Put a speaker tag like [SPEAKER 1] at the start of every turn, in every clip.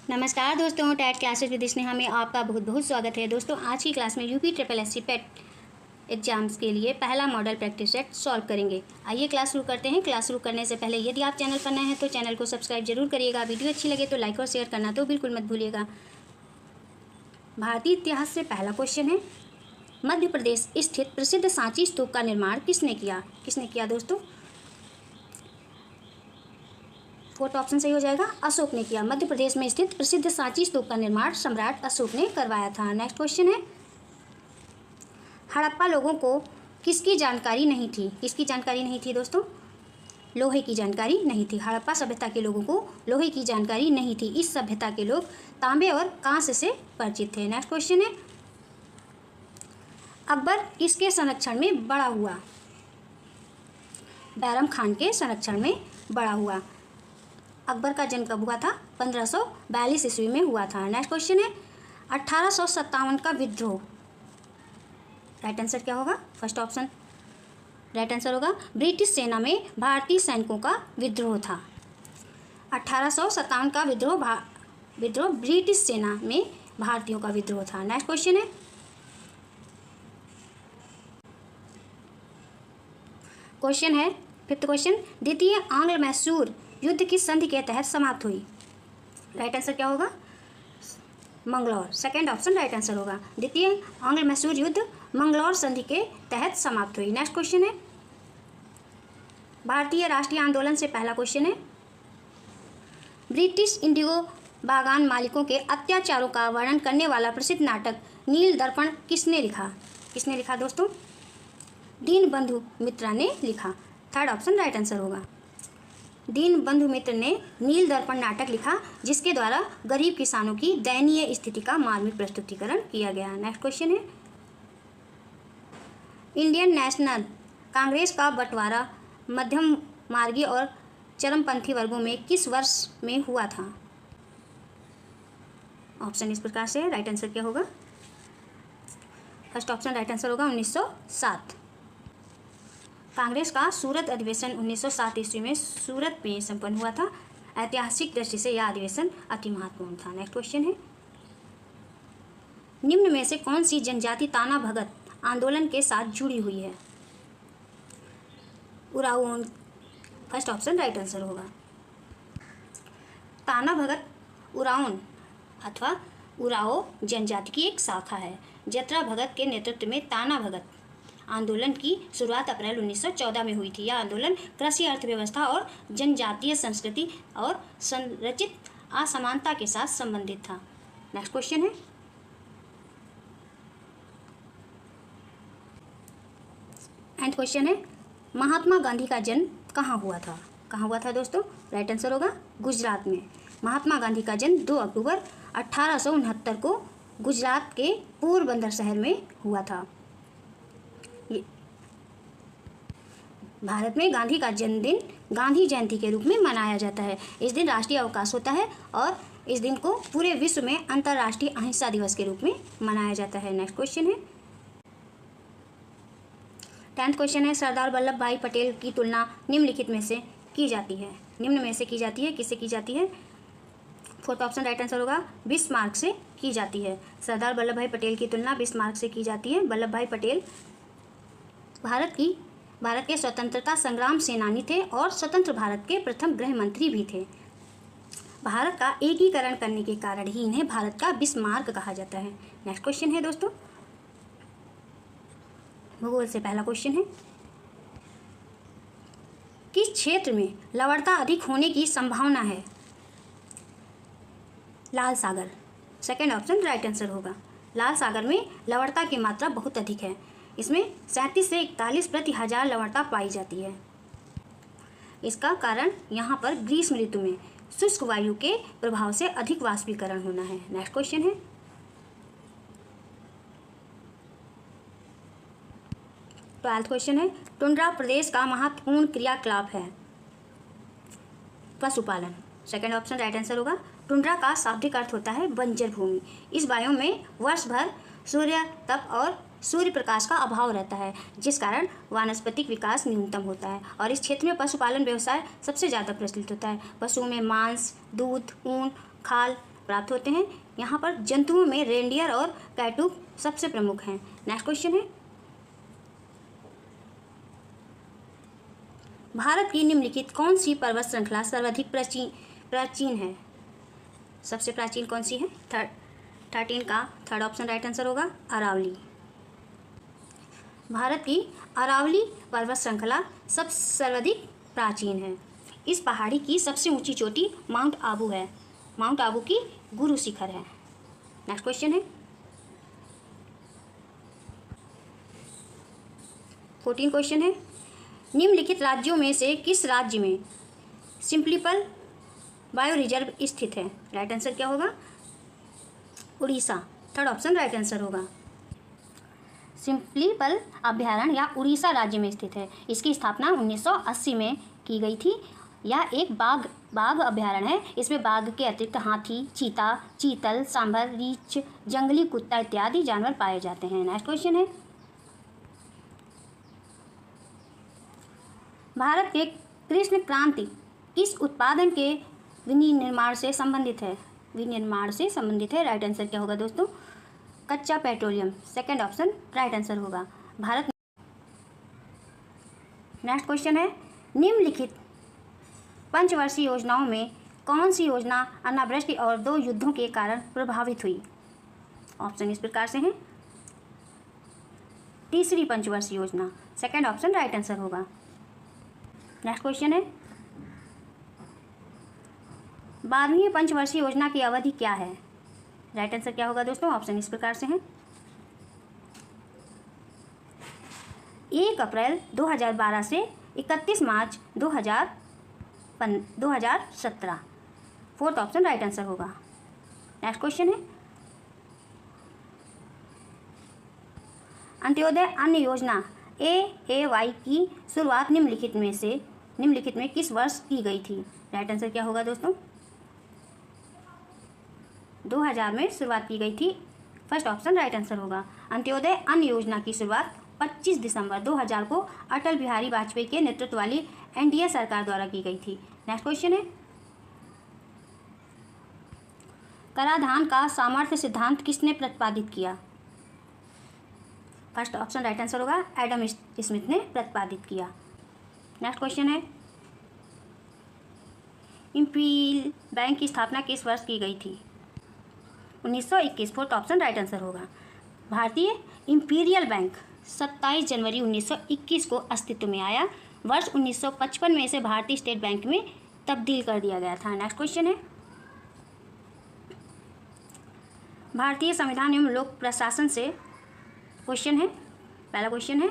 [SPEAKER 1] नमस्कार दोस्तों, TET classes with Sneha में आपका बहुत बहुत स्वागत है। दोस्तों आज की क्लास में यूपी ट्रिपल एससी पेट एग्जाम्स के लिए पहला मॉडल प्रैक्टिस सेट सॉल्व करेंगे। आइए क्लास शुरू करते हैं। क्लास शुरू करने से पहले यदि आप चैनल पर नए हैं तो चैनल को सब्सक्राइब जरूर करिएगा। वीडियो अच्छी लगे तो लाइक और शेयर करना तो बिल्कुल मत भूलिएगा। भारतीय इतिहास से पहला क्वेश्चन है, मध्य प्रदेश स्थित प्रसिद्ध सांची स्तूप का निर्माण किसने किया दोस्तों? फोर्थ ऑप्शन सही हो जाएगा, अशोक ने किया। मध्य प्रदेश में स्थित प्रसिद्ध सांची स्तूप का निर्माण सम्राट अशोक ने करवाया था। नेक्स्ट क्वेश्चन है, हड़प्पा लोगों को किसकी जानकारी नहीं थी दोस्तों? लोहे की जानकारी नहीं थी। हड़प्पा सभ्यता के लोगों को लोहे की जानकारी नहीं थी। इस सभ्यता के लोग तांबे और कांस्य से परिचित थे। नेक्स्ट क्वेश्चन है, अकबर किसके संरक्षण में बड़ा हुआ? बैरम खान के संरक्षण में बड़ा हुआ। अकबर का जन्म कब हुआ था? 1542 ईस्वी में हुआ था। नेक्स्ट क्वेश्चन है, 1857 का विद्रोह, राइट आंसर क्या होगा? फर्स्ट ऑप्शन राइट आंसर होगा। ब्रिटिश सेना में भारतीय सैनिकों का विद्रोह था। 1857 का विद्रोह ब्रिटिश सेना में भारतीयों का विद्रोह था। नेक्स्ट क्वेश्चन है, फिफ्थ क्वेश्चन, द्वितीय आंग्ल मैसूर युद्ध किस संधि के तहत समाप्त हुई? राइट आंसर क्या होगा? Mangalore, second option right answer होगा। द्वितीय आंग्ल मैसूर युद्ध मंगलौर संधि के तहत समाप्त हुई। नेक्स्ट क्वेश्चन है, भारतीय राष्ट्रीय आंदोलन से पहला क्वेश्चन है, ब्रिटिश इंडिगो बागान मालिकों के अत्याचारों का वर्णन करने वाला प्रसिद्ध नाटक नील दर्पण किसने लिखा दोस्तों? दीनबंधु मित्रा ने लिखा। थर्ड ऑप्शन राइट आंसर होगा। दीनबंधु मित्र ने नील दर्पण नाटक लिखा, जिसके द्वारा गरीब किसानों की दयनीय स्थिति का मार्मिक प्रस्तुतिकरण किया गया। नेक्स्ट क्वेश्चन है, इंडियन नेशनल कांग्रेस का बंटवारा मध्यम मार्गी और चरमपंथी वर्गों में किस वर्ष में हुआ था? ऑप्शन इस प्रकार से है, राइट आंसर क्या होगा? फर्स्ट ऑप्शन राइट आंसर होगा 1907। कांग्रेस का सूरत अधिवेशन 1907 ईस्वी में सूरत में संपन्न हुआ था। ऐतिहासिक दृष्टि से यह अधिवेशन अति महत्वपूर्ण था। नेक्स्ट क्वेश्चन है, निम्न में से कौन सी जनजाति ताना भगत आंदोलन के साथ जुड़ी हुई है? Oraon, first option right answer होगा। ताना भगत उराओं अथवा उराओ जनजाति की एक शाखा है। जत्रा भगत के नेतृत्व में ताना भगत आंदोलन की शुरुआत अप्रैल 1914 में हुई थी। यह आंदोलन कृषि, अर्थव्यवस्था और जनजातीय संस्कृति और संरचित असमानता के साथ संबंधित था। नेक्स्ट क्वेश्चन है, एंड क्वेश्चन है, महात्मा गांधी का जन्म कहाँ हुआ था दोस्तों? राइट आंसर होगा गुजरात में। महात्मा गांधी का जन्म 2 अक्टूबर 1869 को गुजरात के पोरबंदर शहर में हुआ था। भारत में गांधी का जन्मदिन गांधी जयंती के रूप में मनाया जाता है। इस दिन राष्ट्रीय अवकाश होता है और इस दिन को पूरे विश्व में अंतर्राष्ट्रीय अहिंसा दिवस के रूप में मनाया जाता है। नेक्स्ट क्वेश्चन है, 10th क्वेश्चन है, सरदार वल्लभ भाई पटेल की तुलना निम्नलिखित में से की जाती है? किससे की जाती है? फोर्थ ऑप्शन राइट आंसर होगा, बिस्मार्क से की जाती है। सरदार वल्लभ भाई पटेल की तुलना बिस्मार्क से की जाती है। वल्लभ भाई पटेल भारत के स्वतंत्रता संग्राम सेनानी थे और स्वतंत्र भारत के प्रथम गृह मंत्री भी थे। भारत का एकीकरण करने के कारण ही इन्हें भारत का बिस्मार्क कहा जाता है। नेक्स्ट क्वेश्चन है दोस्तों, भूगोल से पहला क्वेश्चन है, किस क्षेत्र में लवणता अधिक होने की संभावना है? लाल सागर, सेकेंड ऑप्शन राइट आंसर होगा। लाल सागर में लवणता की मात्रा बहुत अधिक है। इसमें 37 से 41 प्रति हजार लवणता पाई जाती है। इसका कारण यहाँ पर ग्रीष्म ऋतु में शुष्क वायु के प्रभाव से अधिक वाष्पीकरण होना है। नेक्स्ट क्वेश्चन है, 12th क्वेश्चन है, टुंड्रा प्रदेश का महत्वपूर्ण क्रियाकलाप है? पशुपालन, सेकेंड ऑप्शन राइट आंसर होगा। टुंड्रा का शाब्दिक अर्थ होता है बंजर भूमि। इस बायोम में वर्ष भर सूर्य तप और सूर्य प्रकाश का अभाव रहता है, जिस कारण वानस्पतिक विकास न्यूनतम होता है और इस क्षेत्र में पशुपालन व्यवसाय सबसे ज़्यादा प्रचलित होता है। पशुओं में मांस, दूध, ऊन, खाल प्राप्त होते हैं। यहाँ पर जंतुओं में रेनडियर और कैटूक सबसे प्रमुख हैं। नेक्स्ट क्वेश्चन है, भारत की निम्नलिखित कौन सी पर्वत श्रृंखला सर्वाधिक प्राचीन है? सबसे प्राचीन कौन सी है? 13 का थर्ड ऑप्शन राइट आंसर होगा, अरावली। भारत की अरावली पर्वत श्रृंखला सर्वाधिक प्राचीन है। इस पहाड़ी की सबसे ऊंची चोटी माउंट आबू है। माउंट आबू की गुरु शिखर है। नेक्स्ट क्वेश्चन है, 14 क्वेश्चन है, निम्नलिखित राज्यों में से किस राज्य में सिम्प्लीपल बायो रिजर्व स्थित है? राइट आंसर क्या होगा? Orissa. Third option right answer होगा। सिम्प्लीपल अभ्यारण्य या उड़ीसा राज्य में स्थित है। इसकी स्थापना 1980 में की गई थी। यह एक बाघ अभ्यारण्य है। इसमें बाघ के अतिरिक्त हाथी, चीता, चीतल, सांभर, रीछ, जंगली कुत्ता इत्यादि जानवर पाए जाते हैं। नेक्स्ट क्वेश्चन है, भारत के कृष्ण क्रांति किस उत्पादन के विनिर्माण से संबंधित है? विनिर्माण से संबंधित है। राइट आंसर क्या होगा दोस्तों? कच्चा petroleum. Second option right answer होगा। भारत। नेक्स्ट क्वेश्चन है, निम्नलिखित पंचवर्षीय योजनाओं में कौन सी योजना अनावृष्टि और 2 युद्धों के कारण प्रभावित हुई? ऑप्शन इस प्रकार से हैं, तीसरी पंचवर्षीय योजना। सेकंड ऑप्शन राइट आंसर होगा। नेक्स्ट क्वेश्चन है, 12वीं पंचवर्षीय योजना की अवधि क्या है? राइट आंसर क्या होगा दोस्तों? ऑप्शन इस प्रकार से हैं, 1 अप्रैल 2012 से 31 मार्च 2017। फोर्थ ऑप्शन राइट आंसर होगा। नेक्स्ट क्वेश्चन है, अंत्योदय अन्न योजना AAY की शुरुआत निम्नलिखित में किस वर्ष की गई थी? राइट आंसर क्या होगा दोस्तों? 2000 में शुरुआत की गई थी। फर्स्ट ऑप्शन राइट आंसर होगा। अंत्योदय अन्न योजना की शुरुआत 25 दिसंबर 2000 को अटल बिहारी वाजपेयी के नेतृत्व वाली NDA सरकार द्वारा की गई थी। नेक्स्ट क्वेश्चन है, कराधान का सामर्थ्य सिद्धांत किसने प्रतिपादित किया? फर्स्ट ऑप्शन राइट आंसर होगा, एडम स्मिथ ने प्रतिपादित किया। नेक्स्ट क्वेश्चन है, इंपीरियल बैंक की स्थापना किस वर्ष की गई थी? 1921। फोर्थ ऑप्शन राइट आंसर होगा। भारतीय इंपीरियल बैंक 27 जनवरी 1921 को अस्तित्व में आया। वर्ष 1955 में इसे भारतीय स्टेट बैंक में तब्दील कर दिया गया था। नेक्स्ट क्वेश्चन है, भारतीय संविधान एवं लोक प्रशासन से क्वेश्चन है। पहला क्वेश्चन है,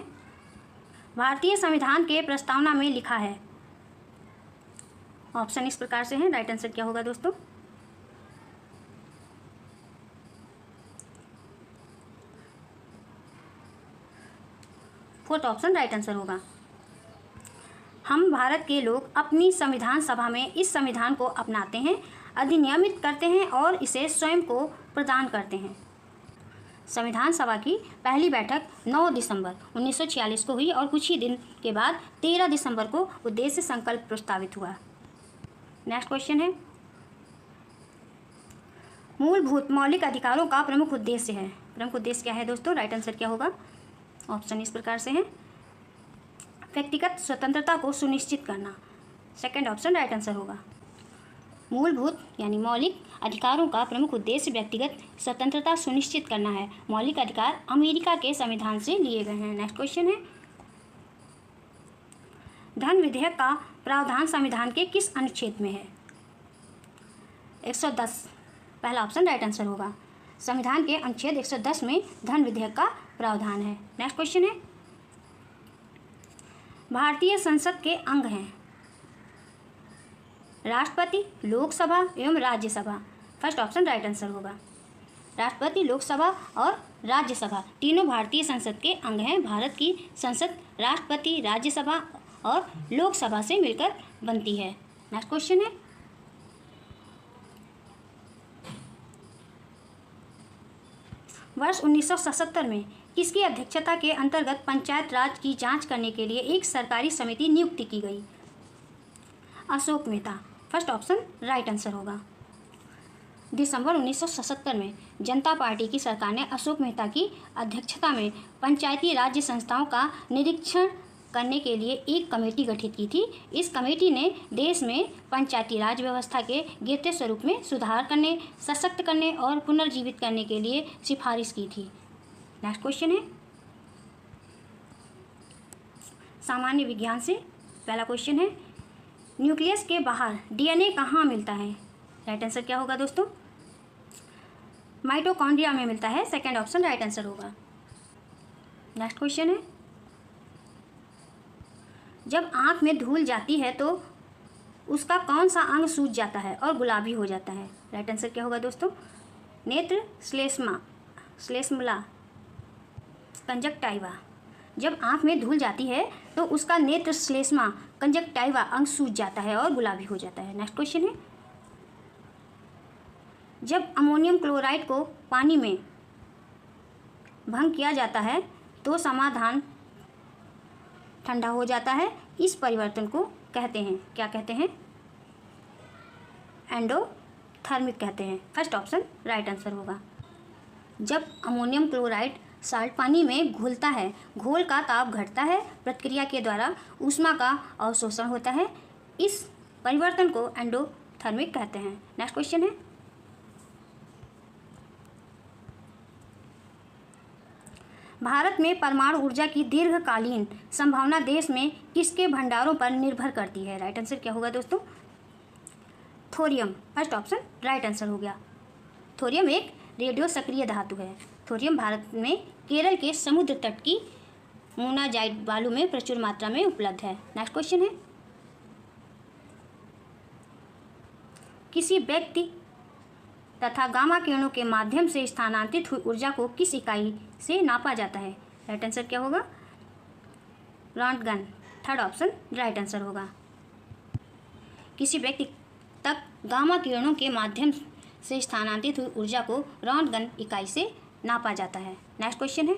[SPEAKER 1] भारतीय संविधान के प्रस्तावना में लिखा है। ऑप्शन इस प्रकार से हैं। राइट आंसर क्या होगा दोस्तों? फोर्थ ऑप्शन राइट आंसर होगा। हम भारत के लोग अपनी संविधान सभा में इस संविधान को अपनाते हैं, अधिनियमित करते हैं और इसे स्वयं को प्रदान करते हैं। संविधान सभा की पहली बैठक 9 दिसंबर 1946 को हुई और कुछ ही दिन के बाद 13 दिसंबर को उद्देश्य संकल्प प्रस्तावित हुआ। नेक्स्ट क्वेश्चन है, मूलभूत मौलिक अधिकारों का प्रमुख उद्देश्य है। प्रमुख उद्देश्य क्या है दोस्तों? राइट आंसर क्या होगा? ऑप्शन इस प्रकार से हैं, व्यक्तिगत स्वतंत्रता को सुनिश्चित करना। सेकंड ऑप्शन राइट आंसर होगा। मूलभूत यानी मौलिक अधिकारों का प्रमुख उद्देश्य व्यक्तिगत स्वतंत्रता सुनिश्चित करना है। मौलिक अधिकार अमेरिका के संविधान से लिए गए हैं। नेक्स्ट क्वेश्चन है, धन विधेयक का प्रावधान संविधान के किस अनुच्छेद में है? 110। पहला ऑप्शन राइट आंसर होगा। संविधान के अनुच्छेद 110 में धन विधेयक का प्रावधान है। नेक्स्ट क्वेश्चन है, भारतीय संसद के अंग हैं राष्ट्रपति, लोकसभा एवं Rajya Sabha. First option right answer होगा। राष्ट्रपति, लोकसभा और राज्यसभा तीनों भारतीय संसद के अंग हैं। भारत की संसद राष्ट्रपति, राज्यसभा और लोकसभा से मिलकर बनती है। नेक्स्ट क्वेश्चन है, वर्ष 1977 में किसकी अध्यक्षता के अंतर्गत पंचायत राज की जांच करने के लिए एक सरकारी समिति नियुक्त की गई? Ashok Mehta. First option right answer होगा। दिसंबर 1977 में जनता पार्टी की सरकार ने अशोक मेहता की अध्यक्षता में पंचायती राज्य संस्थाओं का निरीक्षण करने के लिए एक कमेटी गठित की थी। इस कमेटी ने देश में पंचायती राज व्यवस्था के गिरते स्वरूप में सुधार करने, सशक्त करने और पुनर्जीवित करने के लिए सिफारिश की थी। नेक्स्ट क्वेश्चन है सामान्य विज्ञान से। पहला क्वेश्चन है न्यूक्लियस के बाहर डीएनए कहाँ मिलता है? राइट आंसर क्या होगा दोस्तों? माइटोकॉन्ड्रिया में मिलता है। सेकंड ऑप्शन राइट आंसर होगा। नेक्स्ट क्वेश्चन है जब आँख में धूल जाती है तो उसका कौन सा अंग सूज जाता है और गुलाबी हो जाता है? राइट आंसर क्या होगा दोस्तों? नेत्र, श्लेष्मला, कंजक्टाइवा। जब आँख में धूल जाती है तो उसका नेत्र, श्लेष्मा, कंजक्टाइवा अंग सूज जाता है और गुलाबी हो जाता है। नेक्स्ट क्वेश्चन है जब अमोनियम क्लोराइड को पानी में भंग किया जाता है तो समाधान ठंडा हो जाता है। इस परिवर्तन को कहते हैं, क्या कहते हैं? एंडोथर्मिक कहते हैं। फर्स्ट ऑप्शन राइट आंसर होगा। जब अमोनियम क्लोराइड साल्ट पानी में घुलता है, घोल का ताप घटता है, प्रक्रिया के द्वारा ऊष्मा का अवशोषण होता है। इस परिवर्तन को एंडोथर्मिक कहते हैं। नेक्स्ट क्वेश्चन है भारत में परमाणु ऊर्जा की दीर्घकालीन संभावना देश में किसके भंडारों पर निर्भर करती है? राइट आंसर क्या होगा दोस्तों? Thorium. First option right answer हो गया। थोरियम एक रेडियो सक्रिय धातु है। थोरियम भारत में केरल के समुद्र तट की मोनाजाइट बालू में प्रचुर मात्रा में उपलब्ध है। नेक्स्ट क्वेश्चन है किसी व्यक्ति तथा गामा किरणों के माध्यम से स्थानांतरित हुई ऊर्जा को किस इकाई से नापा जाता है? राइट आंसर क्या होगा? Röntgen. Third option right answer होगा। किसी व्यक्ति तक गामा किरणों के माध्यम से स्थानांतरित हुई ऊर्जा को रॉन्टगन इकाई से नापा जाता है। नेक्स्ट क्वेश्चन है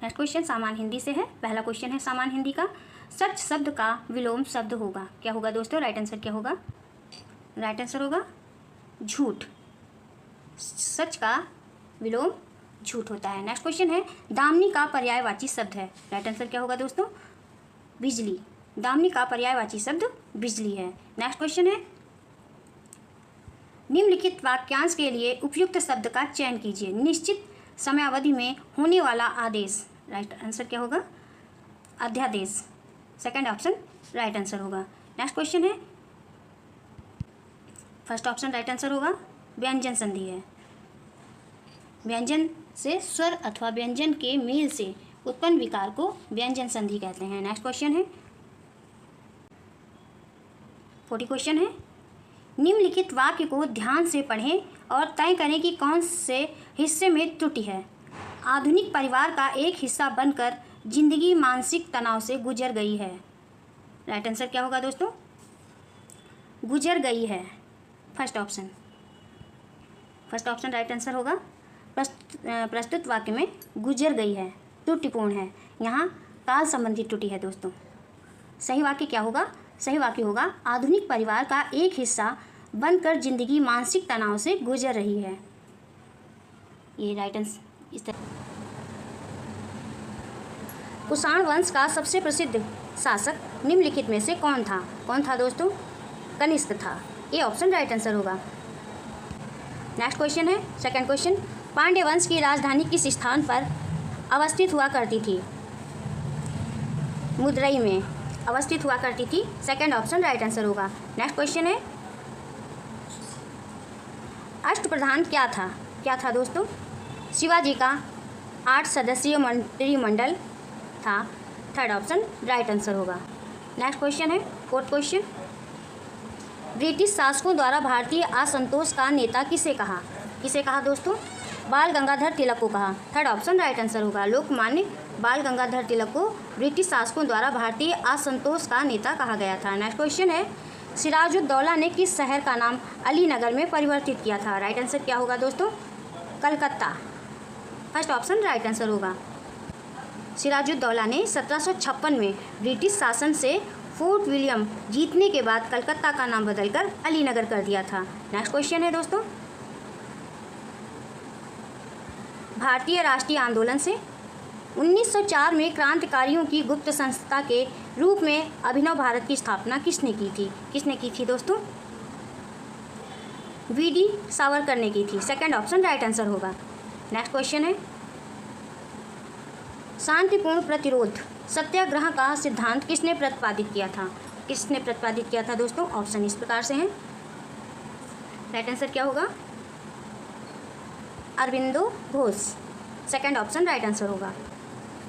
[SPEAKER 1] नेक्स्ट क्वेश्चन सामान्य हिंदी से है। पहला क्वेश्चन है सामान्य हिंदी का सच शब्द का विलोम शब्द होगा। क्या होगा दोस्तों? राइट आंसर क्या होगा? राइट आंसर होगा झूठ। सच का विलोम झूठ होता है। नेक्स्ट क्वेश्चन है दामिनी का पर्यायवाची शब्द है। राइट आंसर क्या होगा दोस्तों? बिजली। दामिनी का पर्यायवाची शब्द बिजली है। नेक्स्ट क्वेश्चन है निम्नलिखित वाक्यांश के लिए उपयुक्त शब्द का चयन कीजिए। निश्चित समयावधि में होने वाला आदेश। राइट आंसर क्या होगा? अध्यादेश। सेकंड ऑप्शन राइट आंसर होगा। नेक्स्ट क्वेश्चन है फर्स्ट ऑप्शन राइट आंसर होगा व्यंजन संधि है। व्यंजन से स्वर अथवा व्यंजन के मेल से उत्पन्न विकार को व्यंजन संधि कहते हैं। नेक्स्ट क्वेश्चन है 40 क्वेश्चन है निम्नलिखित वाक्य को ध्यान से पढ़ें और तय करें कि कौन से हिस्से में त्रुटि है। आधुनिक परिवार का एक हिस्सा बनकर जिंदगी मानसिक तनाव से गुजर गई है। राइट आंसर क्या होगा दोस्तों? गुजर गई है। फर्स्ट ऑप्शन राइट आंसर होगा। प्रस्तुत वाक्य में गुजर गई है त्रुटिपूर्ण है। यहाँ काल संबंधी त्रुटि है दोस्तों। सही वाक्य क्या होगा? सही वाक्य होगा आधुनिक परिवार का एक हिस्सा बनकर जिंदगी मानसिक तनाव से गुजर रही है। ये राइट आंसर इस तरह। कुषाण वंश का सबसे प्रसिद्ध शासक निम्नलिखित में से कौन था? कौन था दोस्तों? कनिष्क था। ये ऑप्शन राइट आंसर होगा। नेक्स्ट क्वेश्चन है सेकंड क्वेश्चन पांड्य वंश की राजधानी किस स्थान पर अवस्थित हुआ करती थी? मदुरई में अवस्थित हुआ करती थी। सेकंड ऑप्शन राइट आंसर होगा। नेक्स्ट क्वेश्चन है अष्टप्रधान क्या था? क्या था दोस्तों? शिवाजी का 8 सदस्यीय मंत्रिमंडल था। थर्ड ऑप्शन राइट आंसर होगा। नेक्स्ट क्वेश्चन है फोर्थ क्वेश्चन ब्रिटिश शासकों द्वारा भारतीय असंतोष का नेता किसे कहा? किसे कहा दोस्तों? बाल गंगाधर तिलक को कहा। थर्ड ऑप्शन राइट आंसर होगा। लोकमान्य बाल गंगाधर तिलक को ब्रिटिश शासकों द्वारा भारतीय असंतोष का नेता कहा गया था। नेक्स्ट क्वेश्चन है सिराजुद्दौला ने किस शहर का नाम अलीनगर में परिवर्तित किया था? राइट आंसर क्या होगा दोस्तों? Calcutta. First option right answer होगा। सिराजुद्दौला ने 1756 में ब्रिटिश शासन से फोर्ट विलियम जीतने के बाद कलकत्ता का नाम बदलकर अलीनगर कर दिया था? नेक्स्ट क्वेश्चन है दोस्तों, भारतीय राष्ट्रीय आंदोलन से 1904 में क्रांतिकारियों की गुप्त संस्था के रूप में अभिनव भारत की स्थापना किसने की थी? किसने की थी दोस्तों? वीडी सावरकर ने की थी। सेकंड ऑप्शन राइट आंसर होगा। नेक्स्ट क्वेश्चन है, शांतिपूर्ण प्रतिरोध सत्याग्रह का सिद्धांत किसने प्रतिपादित किया था? किसने प्रतिपादित किया था दोस्तों? ऑप्शन इस प्रकार से हैं। राइट आंसर क्या होगा? Aurobindo Ghosh. Second option right answer होगा।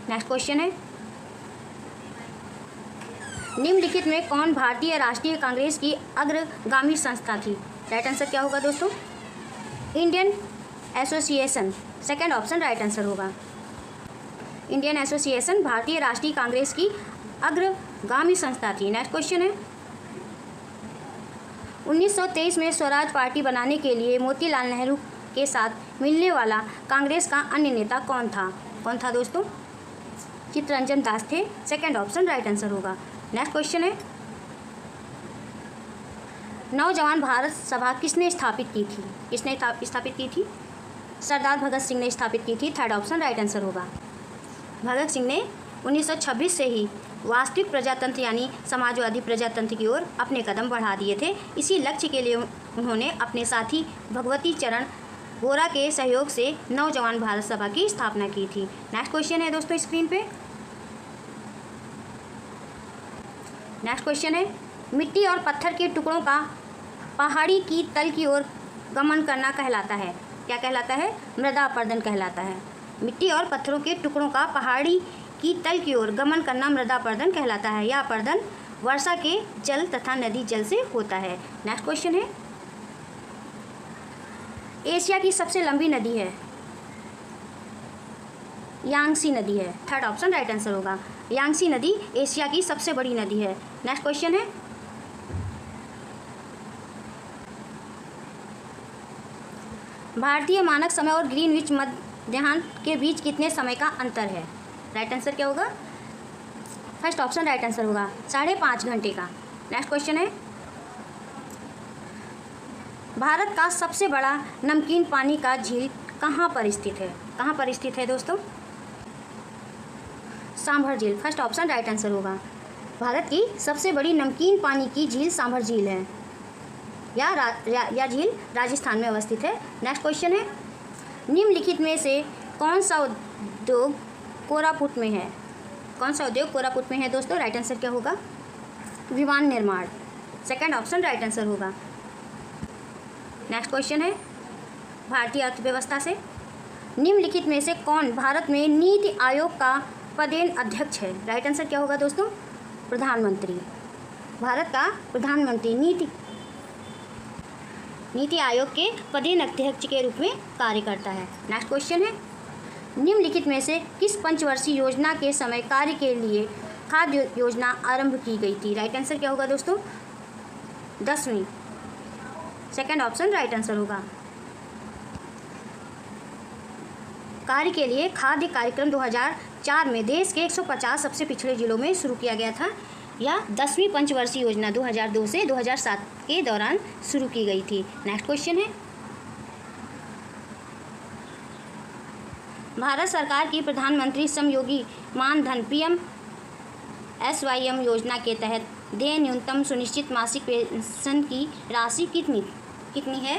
[SPEAKER 1] नेक्स्ट क्वेश्चन है, निम्नलिखित में कौन भारतीय राष्ट्रीय कांग्रेस की अग्रगामी संस्था थी? राइट आंसर क्या होगा दोस्तों? Indian association. Second option right answer होगा। इंडियन एसोसिएशन भारतीय राष्ट्रीय कांग्रेस की अग्रगामी संस्था थी। नेक्स्ट क्वेश्चन है, 1923 में स्वराज पार्टी बनाने के लिए मोतीलाल नेहरू के साथ मिलने वाला कांग्रेस का अन्य नेता कौन था? कौन था दोस्तों? चित्तरंजन दास थे। सेकंड ऑप्शन राइट आंसर होगा। नेक्स्ट क्वेश्चन है, नौजवान भारत सभा किसने स्थापित की थी? किसने स्थापित की थी? सरदार भगत सिंह ने स्थापित की थी। थर्ड ऑप्शन राइट आंसर होगा। भगत सिंह ने 1926 से ही वास्तविक प्रजातंत्र यानी समाजवादी प्रजातंत्र की ओर अपने कदम बढ़ा दिए थे। इसी लक्ष्य के लिए उन्होंने अपने साथी भगवती चरण वोरा के सहयोग से नौजवान भारत सभा की स्थापना की थी। नेक्स्ट क्वेश्चन है दोस्तों स्क्रीन पे। नेक्स्ट क्वेश्चन है, मिट्टी और पत्थर के टुकड़ों का पहाड़ी की तल की ओर गमन करना कहलाता है? क्या कहलाता है? मृदा अपरदन कहलाता है। मिट्टी और पत्थरों के टुकड़ों का पहाड़ी की तल की ओर गमन करना मृदा अपरदन कहलाता है। यह अपरदन वर्षा के जल तथा नदी जल से होता है। नेक्स्ट क्वेश्चन है, एशिया की सबसे लंबी नदी है? यांगसी नदी है। थर्ड ऑप्शन राइट आंसर होगा। यांगसी नदी एशिया की सबसे बड़ी नदी है। नेक्स्ट क्वेश्चन है, भारतीय मानक समय और ग्रीनविच मध्याह्न के बीच कितने समय का अंतर है? राइट आंसर क्या होगा? फर्स्ट ऑप्शन राइट आंसर होगा, 5.5 घंटे का। नेक्स्ट क्वेश्चन है, भारत का सबसे बड़ा नमकीन पानी का झील कहाँ पर स्थित है? कहाँ पर स्थित है दोस्तों? सांभर झील। फर्स्ट ऑप्शन राइट आंसर होगा। भारत की सबसे बड़ी नमकीन पानी की झील सांभर झील है। यह झील राजस्थान में अवस्थित है। नेक्स्ट क्वेश्चन है, निम्नलिखित में से कौन सा उद्योग कोरापुट में है? कौन सा उद्योग कोरापुट में है दोस्तों? राइट आंसर क्या होगा? विमान निर्माण। सेकंड ऑप्शन राइट आंसर होगा। नेक्स्ट क्वेश्चन है, भारतीय अर्थव्यवस्था से निम्नलिखित में से कौन भारत में नीति आयोग का पदेन अध्यक्ष है? राइट आंसर क्या होगा दोस्तों? प्रधानमंत्री। भारत का प्रधानमंत्री नीति आयोग के पदेन अध्यक्ष के रूप में कार्य करता है। नेक्स्ट क्वेश्चन है, निम्नलिखित में से किस पंचवर्षीय योजना के समय कार्य के लिए खाद्य योजना आरंभ की गई थी? राइट आंसर क्या होगा दोस्तों? 10वीं। सेकंड ऑप्शन राइट आंसर होगा। कार्य के लिए खाद्य कार्यक्रम 2004 में देश के 150 सबसे पिछड़े जिलों में शुरू किया गया था। यह 10वीं पंचवर्षीय योजना 2002 से 2007 के दौरान शुरू की गई थी। नेक्स्ट क्वेश्चन है, भारत सरकार की प्रधानमंत्री श्रमयोगी मानधन PMSYM योजना के तहत देय न्यूनतम सुनिश्चित मासिक पेंशन की राशि कितनी है?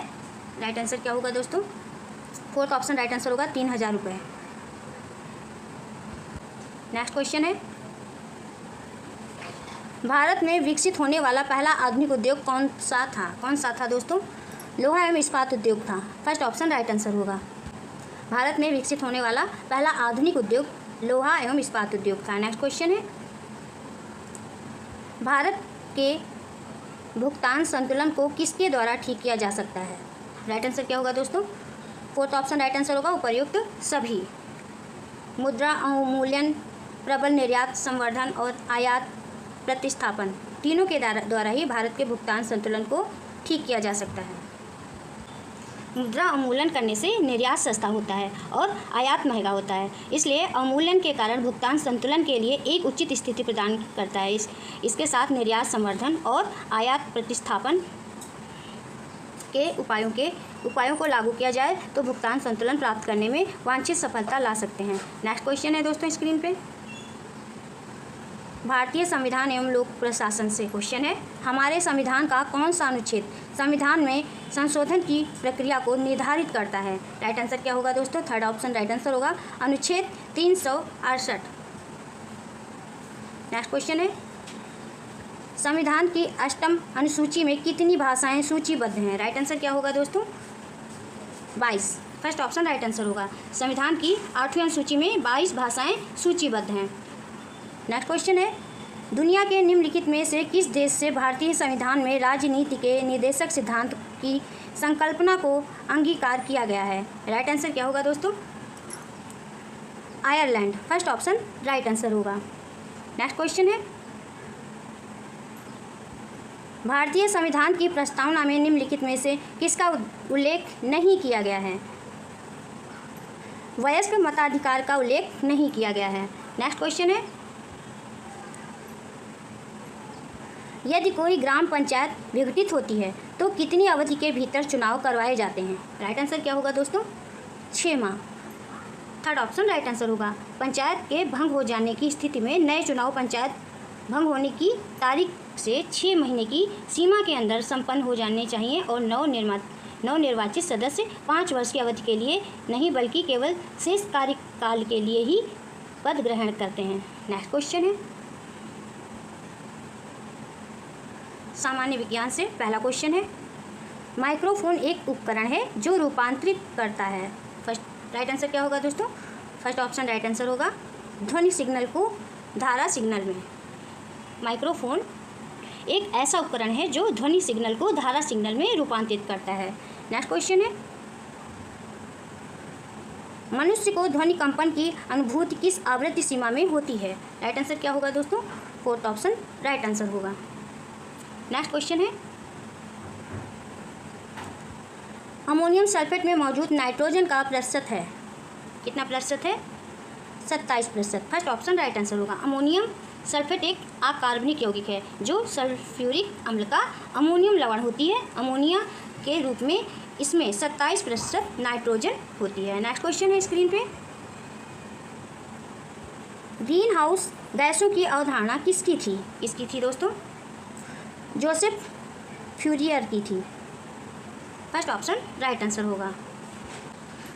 [SPEAKER 1] राइट आंसर क्या होगा दोस्तों? फोर्थ ऑप्शन राइट आंसर होगा, 3000 रुपये। नेक्स्ट क्वेश्चन है, भारत में विकसित होने वाला पहला आधुनिक उद्योग कौन सा था दोस्तों? लोहा एवं इस्पात उद्योग था। फर्स्ट ऑप्शन राइट आंसर होगा। भारत में विकसित होने वाला पहला आधुनिक उद्योग लोहा एवं इस्पात उद्योग था। नेक्स्ट क्वेश्चन है, भारत के भुगतान संतुलन को किसके द्वारा ठीक किया जा सकता है? राइट आंसर क्या होगा दोस्तों? फोर्थ ऑप्शन राइट आंसर होगा, उपर्युक्त सभी। मुद्रा अवमूल्यन, प्रबल निर्यात संवर्धन और आयात प्रतिस्थापन तीनों के द्वारा ही भारत के भुगतान संतुलन को ठीक किया जा सकता है। मुद्रा अवमूल्यन करने से निर्यात सस्ता होता है और आयात महंगा होता है, इसलिए अवमूल्यन के कारण भुगतान संतुलन के लिए एक उचित स्थिति प्रदान करता है। इसके साथ निर्यात संवर्धन और आयात प्रतिस्थापन के उपायों को लागू किया जाए तो भुगतान संतुलन प्राप्त करने में वांछित सफलता ला सकते हैं। नेक्स्ट क्वेश्चन है दोस्तों स्क्रीन पे, भारतीय संविधान एवं लोक प्रशासन से क्वेश्चन है, हमारे संविधान का कौन सा अनुच्छेद संविधान में संशोधन की प्रक्रिया को निर्धारित करता है? राइट आंसर क्या होगा दोस्तों? थर्ड ऑप्शन राइट आंसर होगा, अनुच्छेद 368। नेक्स्ट क्वेश्चन है, संविधान की 8वीं अनुसूची में कितनी भाषाएं सूचीबद्ध हैं? राइट आंसर क्या होगा दोस्तों? 22। फर्स्ट ऑप्शन राइट आंसर होगा, संविधान की 8वीं अनुसूची में 22 भाषाएं सूचीबद्ध हैं। नेक्स्ट क्वेश्चन है, दुनिया के निम्नलिखित में से किस देश से भारतीय संविधान में राजनीति के निर्देशक सिद्धांत की संकल्पना को अंगीकार किया गया है? राइट आंसर क्या होगा दोस्तों? Ireland. First option right answer होगा। नेक्स्ट क्वेश्चन है, भारतीय संविधान की प्रस्तावना में निम्नलिखित में से किसका उल्लेख नहीं किया गया है? वयस्क मताधिकार का उल्लेख नहीं किया गया है। नेक्स्ट क्वेश्चन है, यदि कोई ग्राम पंचायत विघटित होती है तो कितनी अवधि के भीतर चुनाव करवाए जाते हैं? राइट आंसर क्या होगा दोस्तों? 6 माह। थर्ड ऑप्शन राइट आंसर होगा, पंचायत के भंग हो जाने की स्थिति में नए चुनाव पंचायत भंग होने की तारीख से 6 महीने की सीमा के अंदर संपन्न हो जाने चाहिए और नवनिर्वाचित सदस्य 5 वर्ष की अवधि के लिए नहीं बल्कि केवल शेष कार्यकाल के लिए ही पद ग्रहण करते हैं। नेक्स्ट क्वेश्चन है, सामान्य विज्ञान से पहला क्वेश्चन है, माइक्रोफोन एक उपकरण है जो रूपांतरित करता है। फर्स्ट राइट आंसर क्या होगा दोस्तों? फर्स्ट ऑप्शन राइट आंसर होगा, ध्वनि सिग्नल को धारा सिग्नल में। माइक्रोफोन एक ऐसा उपकरण है जो ध्वनि सिग्नल को धारा सिग्नल में रूपांतरित करता है। नेक्स्ट क्वेश्चन है, मनुष्य को ध्वनि कंपन की अनुभूति किस आवृत्ति सीमा में होती है? राइट आंसर क्या होगा दोस्तों? फोर्थ ऑप्शन राइट आंसर होगा। नेक्स्ट क्वेश्चन है, अमोनियम सल्फेट में मौजूद नाइट्रोजन का प्रतिशत है, कितना प्रतिशत है? 27%। फर्स्ट ऑप्शन राइट आंसर होगा। अमोनियम सल्फेट एक अकार्बनिक यौगिक है जो सल्फ्यूरिक अम्ल का अमोनियम लवण होती है। अमोनिया के रूप में इसमें 27% नाइट्रोजन होती है। नेक्स्ट क्वेश्चन है स्क्रीन पे, ग्रीन हाउस गैसों की अवधारणा किसकी थी? किसकी थी दोस्तों? जोसेफ फ्यूरियर की थी। फर्स्ट ऑप्शन राइट आंसर होगा।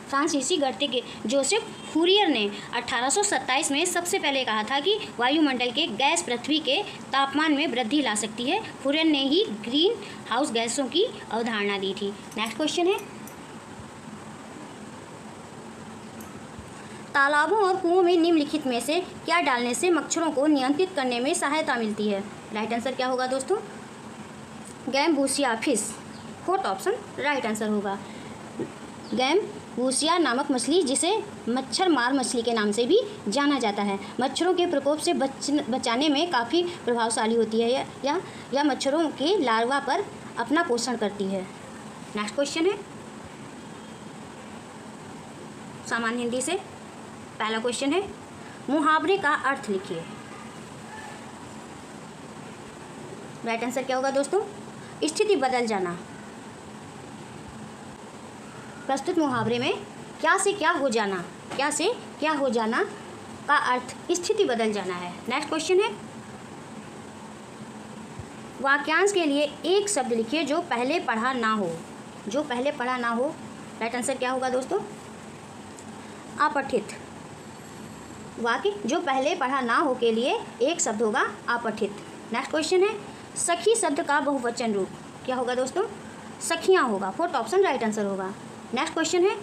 [SPEAKER 1] फ्रांसीसी गणितज्ञ जोसेफ फूरियर ने 1827 में सबसे पहले कहा था कि वायुमंडल के गैस पृथ्वी के तापमान में वृद्धि ला सकती है। फूरियर ने ही ग्रीन हाउस गैसों की अवधारणा दी थी। नेक्स्ट क्वेश्चन है, तालाबों और कुओं में निम्नलिखित में से क्या डालने से मच्छरों को नियंत्रित करने में सहायता मिलती है? राइट आंसर क्या होगा दोस्तों? Gambusia fish. Fourth option right answer होगा। गैम्बूसिया नामक मछली, जिसे मच्छर मार मछली के नाम से भी जाना जाता है, मच्छरों के प्रकोप से बचाने में काफ़ी प्रभावशाली होती है। यह मच्छरों के लार्वा पर अपना पोषण करती है। नेक्स्ट क्वेश्चन है, सामान्य हिंदी से पहला क्वेश्चन है, मुहावरे का अर्थ लिखिए। राइट आंसर क्या होगा दोस्तों? स्थिति बदल जाना। प्रस्तुत मुहावरे में क्या से क्या हो जाना, क्या से क्या हो जाना का अर्थ स्थिति बदल जाना है। नेक्स्ट क्वेश्चन है, वाक्यांश के लिए एक शब्द लिखिए जो पहले पढ़ा ना हो। जो पहले पढ़ा ना हो, राइट आंसर क्या होगा दोस्तों? अपठित। वाक्य जो पहले पढ़ा ना हो के लिए एक शब्द होगा अपठित। नेक्स्ट क्वेश्चन है, सखी शब्द का बहुवचन रूप क्या होगा दोस्तों? सखियाँ होगा। फोर्थ ऑप्शन राइट आंसर होगा। नेक्स्ट क्वेश्चन है,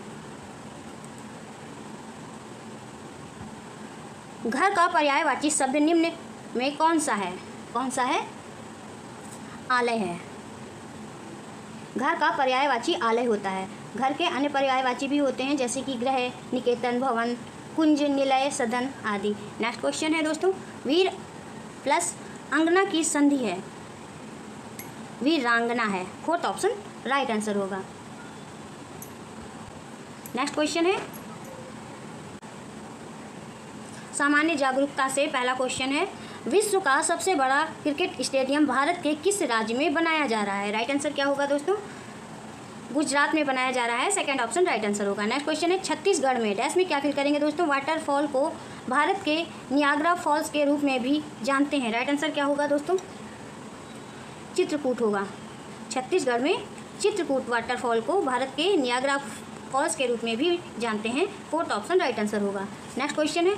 [SPEAKER 1] घर का पर्यायवाची शब्द निम्न में कौन सा है? कौन सा है? आलय है। घर का पर्यायवाची आलय होता है। घर के अन्य पर्यायवाची भी होते हैं जैसे कि गृह, निकेतन, भवन, कुंज, निलय, सदन आदि। नेक्स्ट क्वेश्चन है दोस्तों, वीर प्लस अंगना की संधि है, वीरांगना है। फोर्थ ऑप्शन राइट आंसर होगा। नेक्स्ट क्वेश्चन है सामान्य जागरूकता से। पहला क्वेश्चन है विश्व का सबसे बड़ा क्रिकेट स्टेडियम भारत के किस राज्य में बनाया जा रहा है? राइट आंसर क्या होगा दोस्तों? गुजरात में बनाया जा रहा है। सेकंड ऑप्शन राइट आंसर होगा। नेक्स्ट क्वेश्चन है छत्तीसगढ़ में डैश में क्या फिल करेंगे दोस्तों? वाटरफॉल को भारत के नियाग्रा फॉल्स के रूप में भी जानते हैं। राइट आंसर क्या होगा दोस्तों? चित्रकूट होगा। छत्तीसगढ़ में चित्रकूट वाटरफॉल को भारत के नियाग्रा फॉल्स के रूप में भी जानते हैं। फोर्थ ऑप्शन राइट आंसर होगा। नेक्स्ट क्वेश्चन है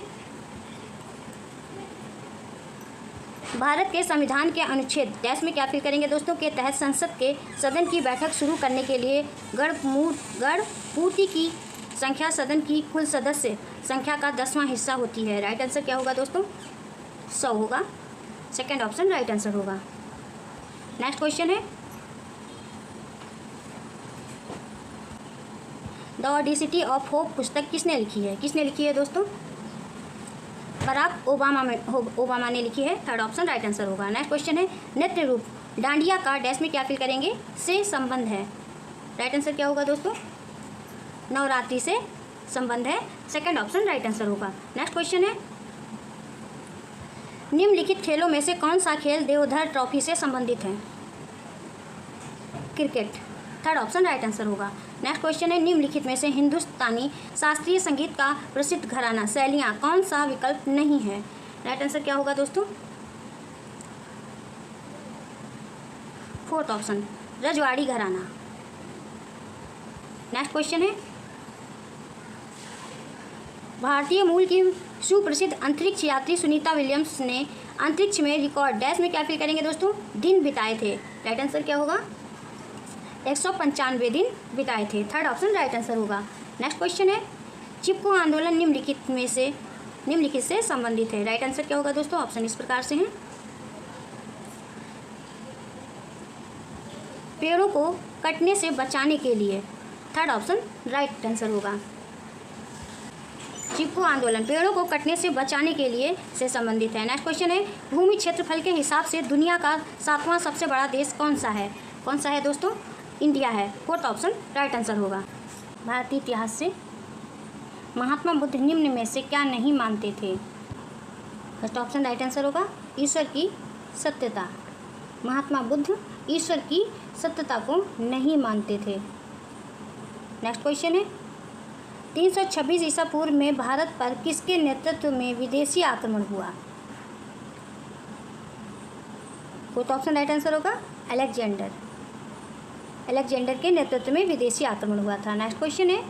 [SPEAKER 1] भारत के संविधान के अनुच्छेद डैश में क्या फिल करेंगे दोस्तों? के तहत संसद के सदन की बैठक शुरू करने के लिए गण पूर्ति की संख्या सदन की कुल सदस्य संख्या का 10वां हिस्सा होती है। राइट आंसर क्या होगा दोस्तों? 100 होगा। सेकंड ऑप्शन राइट आंसर होगा। नेक्स्ट क्वेश्चन है द ऑडिसिटी ऑफ होप पुस्तक किसने लिखी है? किसने लिखी है दोस्तों? बराक ओबामा ने लिखी है। थर्ड ऑप्शन राइट आंसर होगा। नेक्स्ट क्वेश्चन है नृत्य रूप डांडिया का डैश में क्या फिल करेंगे? से संबंध है। राइट आंसर क्या होगा दोस्तों? नवरात्रि से संबंध है। सेकंड ऑप्शन राइट आंसर होगा। नेक्स्ट क्वेश्चन है निम्नलिखित खेलों में से कौन सा खेल देवधर ट्रॉफी से संबंधित है? Cricket. Third option right answer होगा। नेक्स्ट क्वेश्चन है निम्नलिखित में से हिंदुस्तानी शास्त्रीय संगीत का प्रसिद्ध घराना शैलियाँ कौन सा विकल्प नहीं है? राइट आंसर क्या होगा दोस्तों? फोर्थ ऑप्शन रजवाड़ी घराना। नेक्स्ट क्वेश्चन है भारतीय मूल की सुप्रसिद्ध अंतरिक्ष यात्री सुनीता विलियम्स ने अंतरिक्ष में रिकॉर्ड डैश में क्या फिल करेंगे दोस्तों? दिन बिताए थे। राइट आंसर क्या होगा? 195 दिन बिताए थे। थर्ड ऑप्शन राइट आंसर होगा। नेक्स्ट क्वेश्चन है चिपको आंदोलन निम्नलिखित से संबंधित है। राइट आंसर क्या होगा दोस्तों? ऑप्शन इस प्रकार से हैं पेड़ों को कटने से बचाने के लिए। थर्ड ऑप्शन राइट आंसर होगा। चिपको आंदोलन पेड़ों को कटने से बचाने के लिए से संबंधित है। नेक्स्ट क्वेश्चन है भूमि क्षेत्रफल के हिसाब से दुनिया का 7वां सबसे बड़ा देश कौन सा है? कौन सा है दोस्तों? इंडिया है। फोर्थ ऑप्शन राइट आंसर होगा। भारतीय इतिहास से महात्मा बुद्ध निम्न में से क्या नहीं मानते थे? फर्स्ट ऑप्शन राइट आंसर होगा ईश्वर की सत्यता। महात्मा बुद्ध ईश्वर की सत्यता को नहीं मानते थे। नेक्स्ट क्वेश्चन है 326 ईसा पूर्व में भारत पर किसके नेतृत्व में विदेशी आक्रमण हुआ? फोर्थ ऑप्शन राइट आंसर होगा अलेक्जेंडर के नेतृत्व में विदेशी आक्रमण हुआ था। नेक्स्ट क्वेश्चन है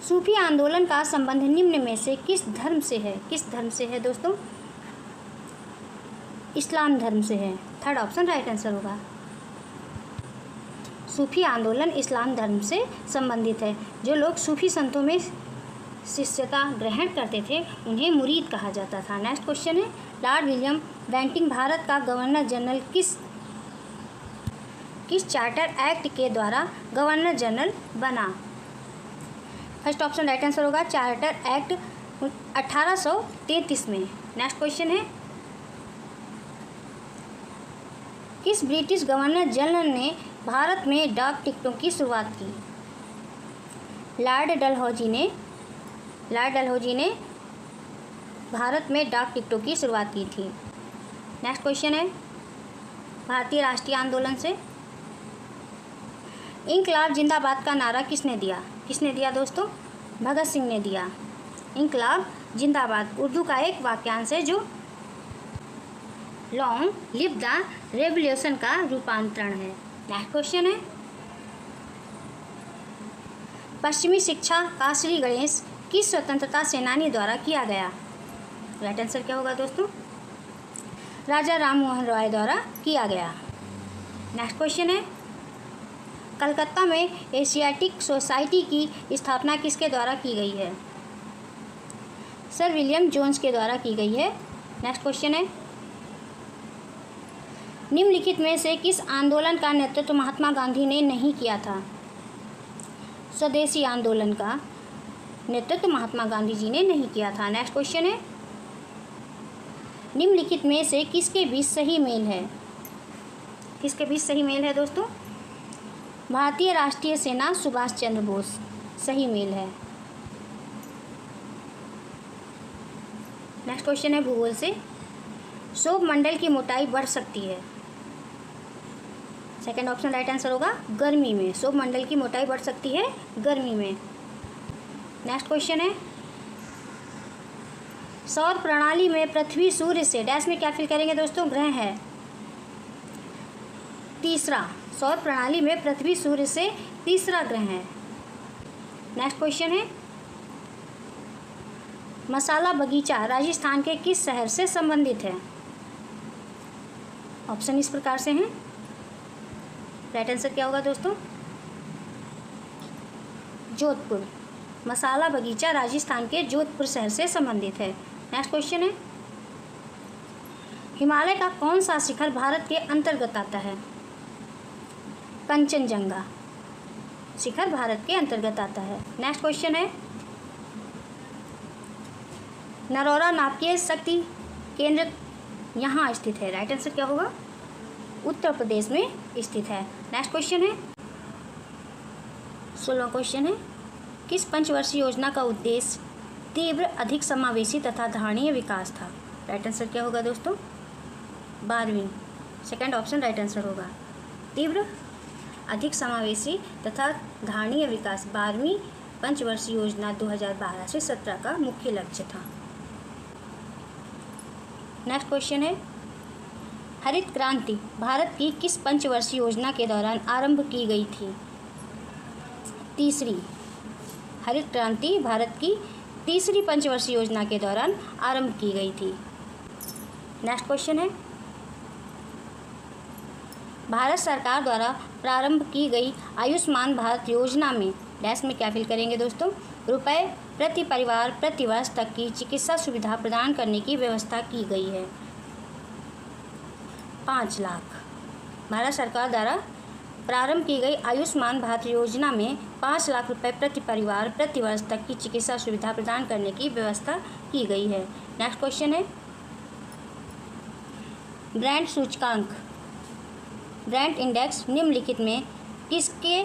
[SPEAKER 1] सूफी आंदोलन का संबंध निम्न में से किस धर्म से है? किस धर्म से है दोस्तों? इस्लाम धर्म से है। थर्ड ऑप्शन राइट आंसर होगा। सूफी आंदोलन इस्लाम धर्म से संबंधित है। जो लोग सूफी संतों में शिष्यता ग्रहण करते थे उन्हें मुरीद कहा जाता था। नेक्स्ट क्वेश्चन है लॉर्ड विलियम बेंटिंग भारत का गवर्नर जनरल किस चार्टर एक्ट के द्वारा गवर्नर जनरल बना? फर्स्ट ऑप्शन राइट आंसर होगा चार्टर एक्ट 1833 में। नेक्स्ट क्वेश्चन है किस ब्रिटिश गवर्नर जनरल ने भारत में डाक टिकटों की शुरुआत की? लॉर्ड डलहौजी ने भारत में डाक टिकटों की शुरुआत की थी। नेक्स्ट क्वेश्चन है भारतीय राष्ट्रीय आंदोलन से इंकलाब जिंदाबाद का नारा किसने दिया? किसने दिया दोस्तों? भगत सिंह ने दिया। इंकलाब जिंदाबाद उर्दू का एक वाक्यांश है जो लॉन्ग लिव द रेवोल्यूशन का रूपांतरण है। नेक्स्ट क्वेश्चन है पश्चिमी शिक्षा का श्री गणेश किस स्वतंत्रता सेनानी द्वारा किया गया? राइट आंसर क्या होगा दोस्तों? राजा राम मोहन रॉय द्वारा किया गया। नेक्स्ट क्वेश्चन है कलकत्ता में एशियाटिक सोसाइटी की स्थापना किसके द्वारा की गई है? सर विलियम जोन्स के द्वारा की गई है। नेक्स्ट क्वेश्चन है निम्नलिखित में से किस आंदोलन का नेतृत्व महात्मा गांधी ने नहीं किया था? स्वदेशी आंदोलन का नेतृत्व महात्मा गांधी जी ने नहीं किया था। नेक्स्ट क्वेश्चन है निम्नलिखित में से किसके बीच सही मेल है? किसके बीच सही मेल है दोस्तों? भारतीय राष्ट्रीय सेना सुभाष चंद्र बोस, सही मेल है। नेक्स्ट क्वेश्चन है भूगोल से, सौर मंडल की मोटाई बढ़ सकती है। सेकंड ऑप्शन राइट आंसर होगा गर्मी में। सौर मंडल की मोटाई बढ़ सकती है गर्मी में। नेक्स्ट क्वेश्चन है, सौर प्रणाली में पृथ्वी सूर्य से डैश में क्या फिल करेंगे दोस्तों, ग्रह है। तीसरा, सौर प्रणाली में पृथ्वी सूर्य से तीसरा ग्रह है। नेक्स्ट क्वेश्चन है, मसाला बगीचा राजस्थान के किस शहर से संबंधित है। ऑप्शन इस प्रकार से हैं। राइट आंसर क्या होगा दोस्तों, जोधपुर। मसाला बगीचा राजस्थान के जोधपुर शहर से संबंधित है। नेक्स्ट क्वेश्चन है, हिमालय का कौन सा शिखर भारत के अंतर्गत आता है। कंचनजंगा शिखर भारत के अंतर्गत आता है। नेक्स्ट क्वेश्चन है, नरौरा नाभिकीय शक्ति केंद्र यहाँ स्थित है। राइट आंसर क्या होगा, उत्तर प्रदेश में स्थित है। नेक्स्ट क्वेश्चन है, 16वां क्वेश्चन है, किस पंचवर्षीय योजना का उद्देश्य तीव्र, अधिक समावेशी तथा धारणीय विकास था। राइट आंसर क्या होगा दोस्तों, 12वीं। सेकंड ऑप्शन राइट आंसर होगा, तीव्र, अधिक समावेशी तथा धारणीय विकास 12वीं पंचवर्षीय योजना 2012 से 17 का मुख्य लक्ष्य था। नेक्स्ट क्वेश्चन है, हरित क्रांति भारत की किस पंचवर्षीय योजना के दौरान आरंभ की गई थी। तीसरी, हरित क्रांति भारत की तीसरी पंचवर्षीय योजना के दौरान आरंभ की गई थी। नेक्स्ट क्वेश्चन है, भारत सरकार द्वारा प्रारंभ की गई आयुष्मान भारत योजना में डैश में क्या फिल करेंगे दोस्तों, रुपए प्रति परिवार प्रति वर्ष तक की चिकित्सा सुविधा प्रदान करने की व्यवस्था की गई है। 5 लाख। भारत सरकार द्वारा प्रारंभ की गई आयुष्मान भारत योजना में 5 लाख रुपए प्रति परिवार प्रति वर्ष तक की चिकित्सा सुविधा प्रदान करने की व्यवस्था की गई है। नेक्स्ट क्वेश्चन है, ब्रांड सूचकांक ब्रांड इंडेक्स निम्नलिखित में किसके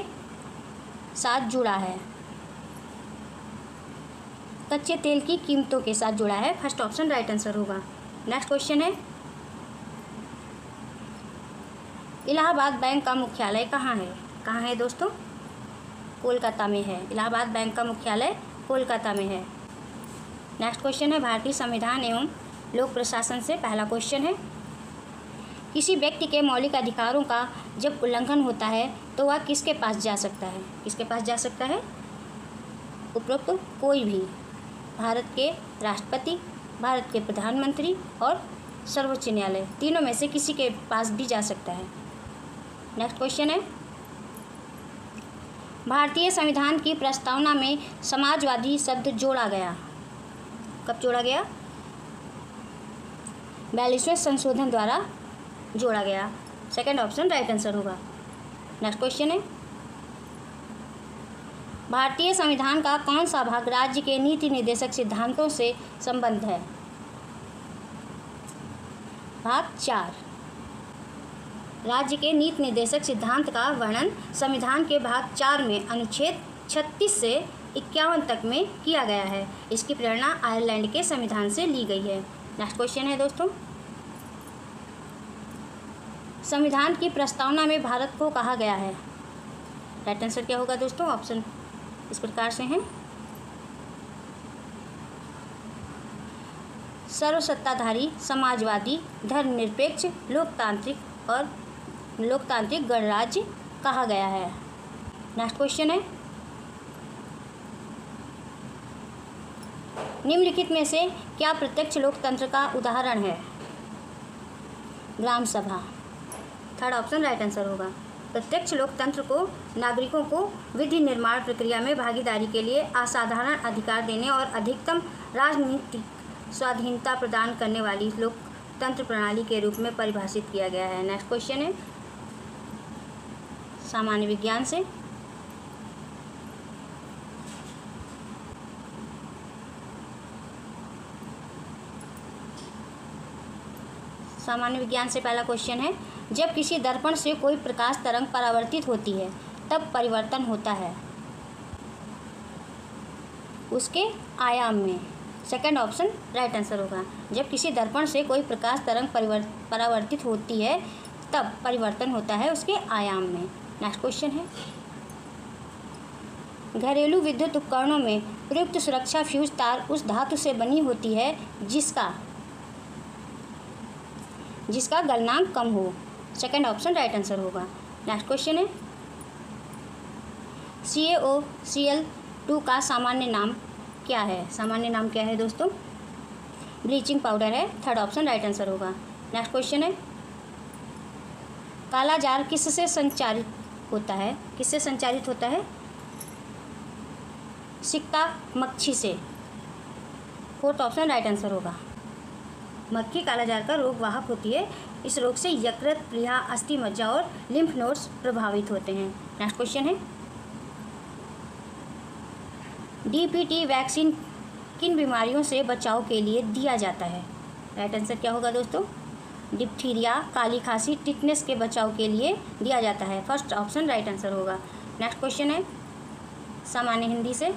[SPEAKER 1] साथ जुड़ा है। कच्चे तेल की कीमतों के साथ जुड़ा है। फर्स्ट ऑप्शन राइट आंसर होगा। नेक्स्ट क्वेश्चन है, इलाहाबाद बैंक का मुख्यालय कहाँ है। कहाँ है दोस्तों, कोलकाता में है। इलाहाबाद बैंक का मुख्यालय कोलकाता में है। नेक्स्ट क्वेश्चन है, भारतीय संविधान एवं लोक प्रशासन से पहला क्वेश्चन है, किसी व्यक्ति के मौलिक अधिकारों का जब उल्लंघन होता है तो वह किसके पास जा सकता है। किसके पास जा सकता है, उपरोक्त कोई भी, भारत के राष्ट्रपति, भारत के प्रधानमंत्री और सर्वोच्च न्यायालय, तीनों में से किसी के पास भी जा सकता है। नेक्स्ट क्वेश्चन है, भारतीय संविधान की प्रस्तावना में समाजवादी शब्द जोड़ा गया। कब जोड़ा गया, 42वें संशोधन द्वारा जोड़ा गया। सेकंड ऑप्शन राइट आंसर होगा। नेक्स्ट क्वेश्चन है, भारतीय संविधान का कौन सा भाग राज्य के नीति निर्देशक सिद्धांतों से संबद्ध है। भाग 4। राज्य के नीति निर्देशक सिद्धांत का वर्णन संविधान के भाग 4 में अनुच्छेद 36 से 51 तक में किया गया है। इसकी प्रेरणा आयरलैंड के संविधान से ली गई है। नेक्स्ट क्वेश्चन है दोस्तों, संविधान की प्रस्तावना में भारत को कहा गया है। राइट आंसर क्या होगा दोस्तों, ऑप्शन इस प्रकार से हैं, सर्वसत्ताधारी, समाजवादी, धर्मनिरपेक्ष, लोकतांत्रिक गणराज्य कहा गया है। नेक्स्ट क्वेश्चन है, निम्नलिखित में से क्या प्रत्यक्ष लोकतंत्र का उदाहरण है। ग्राम सभा। थर्ड ऑप्शन राइट आंसर होगा। प्रत्यक्ष लोकतंत्र को नागरिकों को विधि निर्माण प्रक्रिया में भागीदारी के लिए असाधारण अधिकार देने और अधिकतम राजनीतिक स्वाधीनता प्रदान करने वाली लोकतंत्र प्रणाली के रूप में परिभाषित किया गया है। नेक्स्ट क्वेश्चन है, सामान्य विज्ञान से, पहला क्वेश्चन है, जब किसी दर्पण से कोई प्रकाश तरंग परावर्तित होती है तब परिवर्तन होता है उसके आयाम में। सेकंड ऑप्शन राइट आंसर होगा। जब किसी दर्पण से कोई प्रकाश तरंग परावर्तित होती है तब परिवर्तन होता है उसके आयाम में। नेक्स्ट क्वेश्चन है, घरेलू विद्युत उपकरणों में प्रयुक्त सुरक्षा फ्यूज तार उस धातु से बनी होती है जिसका गलनांक कम हो। सेकंड ऑप्शन राइट आंसर होगा। नेक्स्ट क्वेश्चन है, CaOCl2 का सामान्य नाम क्या है? सामान्य नाम क्या है दोस्तों? ब्लीचिंग पाउडर है। थर्ड ऑप्शन राइट आंसर होगा। नेक्स्ट क्वेश्चन है, काला जार किससे संचारित होता है? किससे संचारित होता है? सिक्ता मक्खी से। फोर्थ ऑप्शन राइट आंसर होगा। मक्खी कालाजार का रोग वाहक होती है। इस रोग से यकृत, प्लीहा, अस्थि मज्जा और लिम्फ नोड्स प्रभावित होते हैं। नेक्स्ट क्वेश्चन है, DPT वैक्सीन किन बीमारियों से बचाव के लिए दिया जाता है? राइट आंसर क्या होगा दोस्तों? डिप्थीरिया, काली खांसी, टिटनेस के बचाव के लिए दिया जाता है। फर्स्ट ऑप्शन राइट आंसर होगा। नेक्स्ट क्वेश्चन है, सामान्य हिंदी से,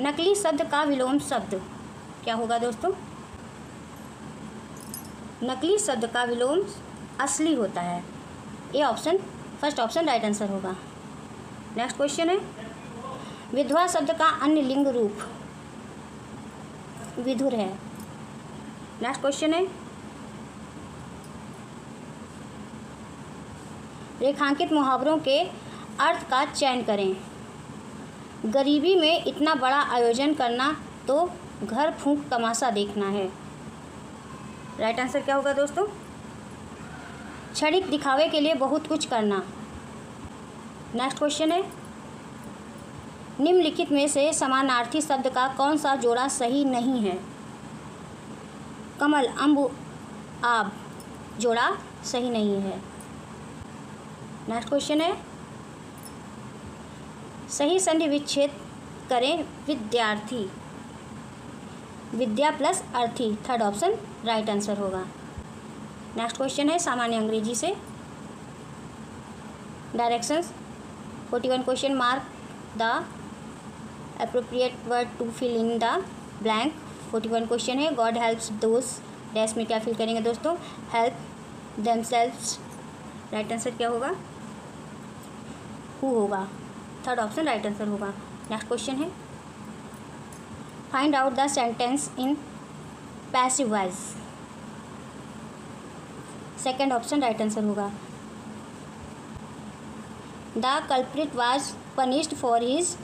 [SPEAKER 1] नकली शब्द का विलोम शब्द क्या होगा दोस्तों? नकली शब्द का विलोम असली होता है। A option first option right answer होगा। नेक्स्ट क्वेश्चन है, विधवा शब्द का अन्य लिंग रूप विधुर है। नेक्स्ट क्वेश्चन है, रेखांकित मुहावरों के अर्थ का चयन करें। गरीबी में इतना बड़ा आयोजन करना तो घर फूंक तमाशा देखना है। राइट आंसर क्या होगा दोस्तों? क्षणिक दिखावे के लिए बहुत कुछ करना। नेक्स्ट क्वेश्चन है, निम्नलिखित में से समानार्थी शब्द का कौन सा जोड़ा सही नहीं है? कमल, अम्बु, आब जोड़ा सही नहीं है। नेक्स्ट क्वेश्चन है, सही संधि विच्छेद करें। विद्यार्थी, विद्या प्लस अर्थी। थर्ड ऑप्शन राइट आंसर होगा। नेक्स्ट क्वेश्चन है, सामान्य अंग्रेजी से, directions 41 question mark the appropriate word to fill in the blank. 41 question है, गॉड हेल्प्स दोज डैश में क्या फिल करेंगे दोस्तों? Help themselves. राइट आंसर क्या होगा? हु होगा। थर्ड ऑप्शन राइट आंसर होगा। नेक्स्ट क्वेश्चन है, find out the sentence in passive voice. Second option right answer होगा। The culprit was punished for his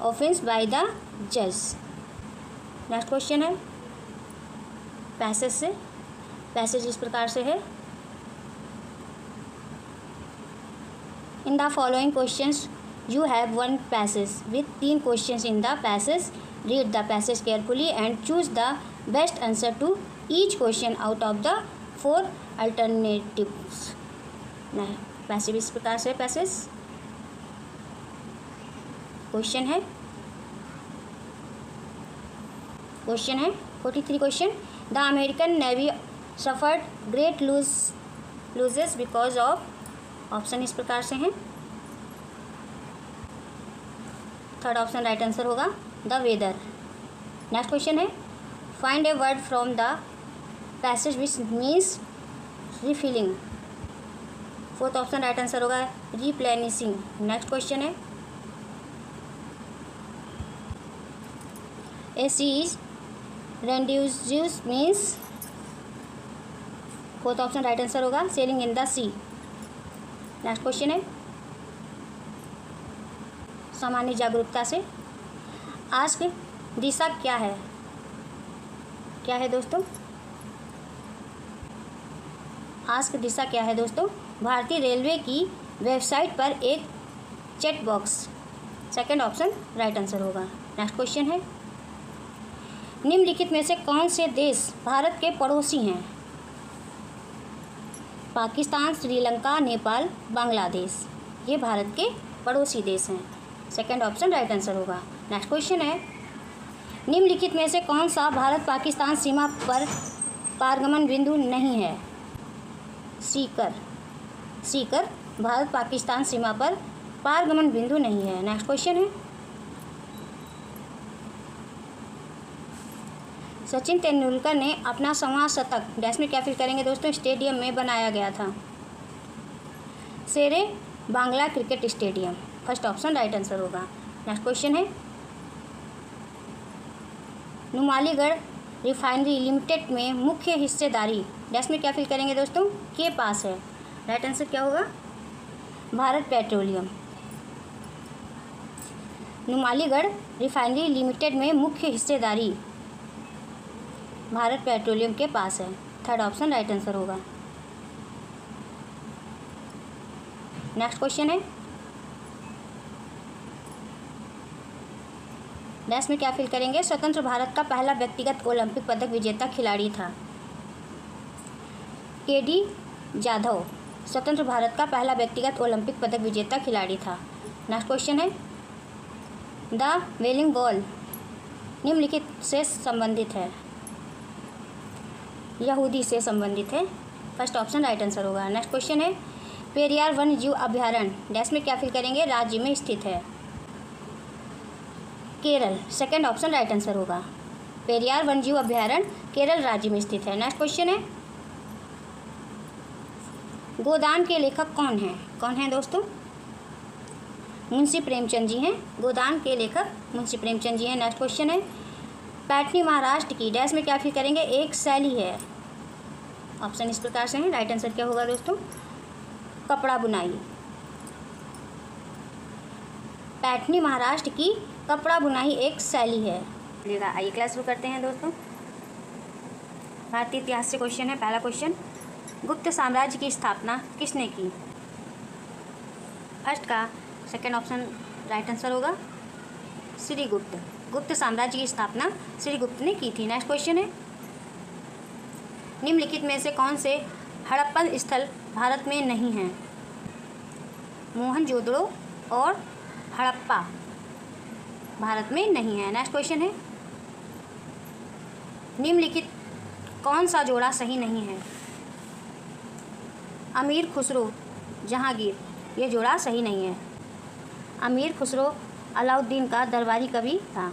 [SPEAKER 1] offence by the जज। नेक्स्ट क्वेश्चन है, passage से। पैसेज इस प्रकार से है, in the following questions you have one passage with 3 questions in the passage. Read the passage carefully and choose the best answer to each question out of the 4 alternatives. नहीं, passage इस प्रकार से passage question है 43 question, the American navy suffered great losses because of. Option इस प्रकार से हैं। Third option right answer होगा, द वेदर। नेक्स्ट क्वेश्चन है, find a word from the passage which means refilling. Fourth option right answer होगा, replenishing. Next question है, a seas rendezvous means. Fourth option right answer होगा, sailing in the sea. Next question है, सामान्य जागरूकता से, ask दिशा क्या है? क्या है दोस्तों? आस्क दिशा क्या है दोस्तों? भारतीय रेलवे की वेबसाइट पर एक chat box. Second option right answer होगा। नेक्स्ट क्वेश्चन है, निम्नलिखित में से कौन से देश भारत के पड़ोसी हैं? पाकिस्तान, श्रीलंका, नेपाल, बांग्लादेश। ये भारत के पड़ोसी देश हैं। सेकंड ऑप्शन राइट आंसर होगा। नेक्स्ट क्वेश्चन है, निम्नलिखित में से कौन सा भारत पाकिस्तान सीमा पर पारगमन बिंदु नहीं है? सीकर भारत पाकिस्तान सीमा पर पारगमन बिंदु नहीं है। नेक्स्ट क्वेश्चन है, सचिन तेंदुलकर ने अपना 100वां शतक डैश में क्या फिल करेंगे दोस्तों, स्टेडियम में बनाया गया था, शेरे Bangla cricket stadium. First option right answer होगा। नेक्स्ट क्वेश्चन है, नुमालीगढ़ रिफाइनरी लिमिटेड में मुख्य हिस्सेदारी डैश में क्या फिल करेंगे दोस्तों, के पास है। राइट आंसर क्या होगा, Bharat petroleum. Numaligarh refinery limited में मुख्य हिस्सेदारी भारत पेट्रोलियम के पास है। थर्ड ऑप्शन राइट आंसर होगा। नेक्स्ट क्वेश्चन है, डैश में क्या फिल करेंगे, स्वतंत्र भारत का पहला व्यक्तिगत ओलंपिक पदक विजेता खिलाड़ी था, के.डी. जाधव स्वतंत्र भारत का पहला व्यक्तिगत ओलंपिक पदक विजेता खिलाड़ी था। नेक्स्ट क्वेश्चन है, द वेलिंग वॉल निम्नलिखित से संबंधित है, यहूदी से संबंधित है। फर्स्ट ऑप्शन राइट आंसर होगा। नेक्स्ट क्वेश्चन है, पेरियार वन्य जीव अभ्यारण्य डैश में क्या फिल करेंगे, राज्य में स्थित है, Kerala. Second option right answer होगा। पेरियार वन्य जीव अभ्यारण्य केरल राज्य में स्थित है। नेक्स्ट क्वेश्चन है, गोदान के लेखक कौन हैं, कौन हैं दोस्तों, मुंशी प्रेमचंद जी हैं। गोदान के लेखक मुंशी प्रेमचंद जी हैं। नेक्स्ट क्वेश्चन है, पैठनी महाराष्ट्र की डैश में क्या फिल करेंगे, एक शैली है। ऑप्शन इस प्रकार से हैं। राइट आंसर क्या होगा दोस्तों, कपड़ा बुनाई। पैठनी महाराष्ट्र की कपड़ा बुनाई एक शैली है। आइए क्लास शुरू करते हैं दोस्तों। भारतीय इतिहास से क्वेश्चन है। पहला क्वेश्चन, गुप्त साम्राज्य की स्थापना किसने की। फर्स्ट का सेकंड ऑप्शन राइट आंसर होगा, श्रीगुप्त। गुप्त साम्राज्य की स्थापना श्रीगुप्त ने की थी। नेक्स्ट क्वेश्चन है, निम्नलिखित में से कौन से हड़प्पन स्थल भारत में नहीं हैं। मोहनजोदड़ो और हड़प्पा भारत में नहीं है। नेक्स्ट क्वेश्चन है, निम्नलिखित कौन सा जोड़ा सही नहीं है। अमीर खुसरो जहांगीर, ये जोड़ा सही नहीं है। अमीर खुसरो अलाउद्दीन का दरबारी कवि था।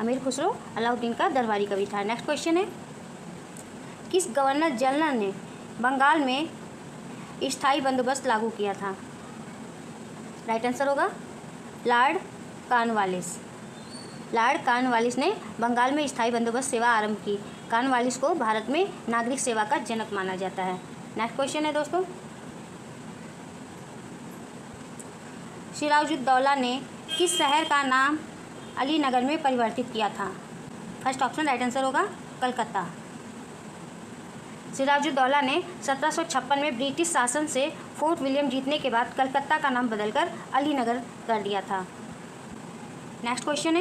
[SPEAKER 1] अमीर खुसरो अलाउद्दीन का दरबारी कवि था। नेक्स्ट क्वेश्चन है, किस गवर्नर जनरल ने बंगाल में स्थायी बंदोबस्त लागू किया था। राइट आंसर होगा, लॉर्ड कॉर्नवालिस। लॉर्ड कॉर्नवालिस ने बंगाल में स्थायी बंदोबस्त सेवा आरंभ की। कॉर्नवालिस को भारत में नागरिक सेवा का जनक माना जाता है। नेक्स्ट क्वेश्चन है दोस्तों, सिराजुद्दौला ने किस शहर का नाम अलीनगर में परिवर्तित किया था। फर्स्ट ऑप्शन राइट आंसर होगा, कलकत्ता। सिराजुद्दौला ने 1756 में ब्रिटिश शासन से फोर्ट विलियम जीतने के बाद कलकत्ता का नाम बदलकर अलीनगर कर दिया था। नेक्स्ट क्वेश्चन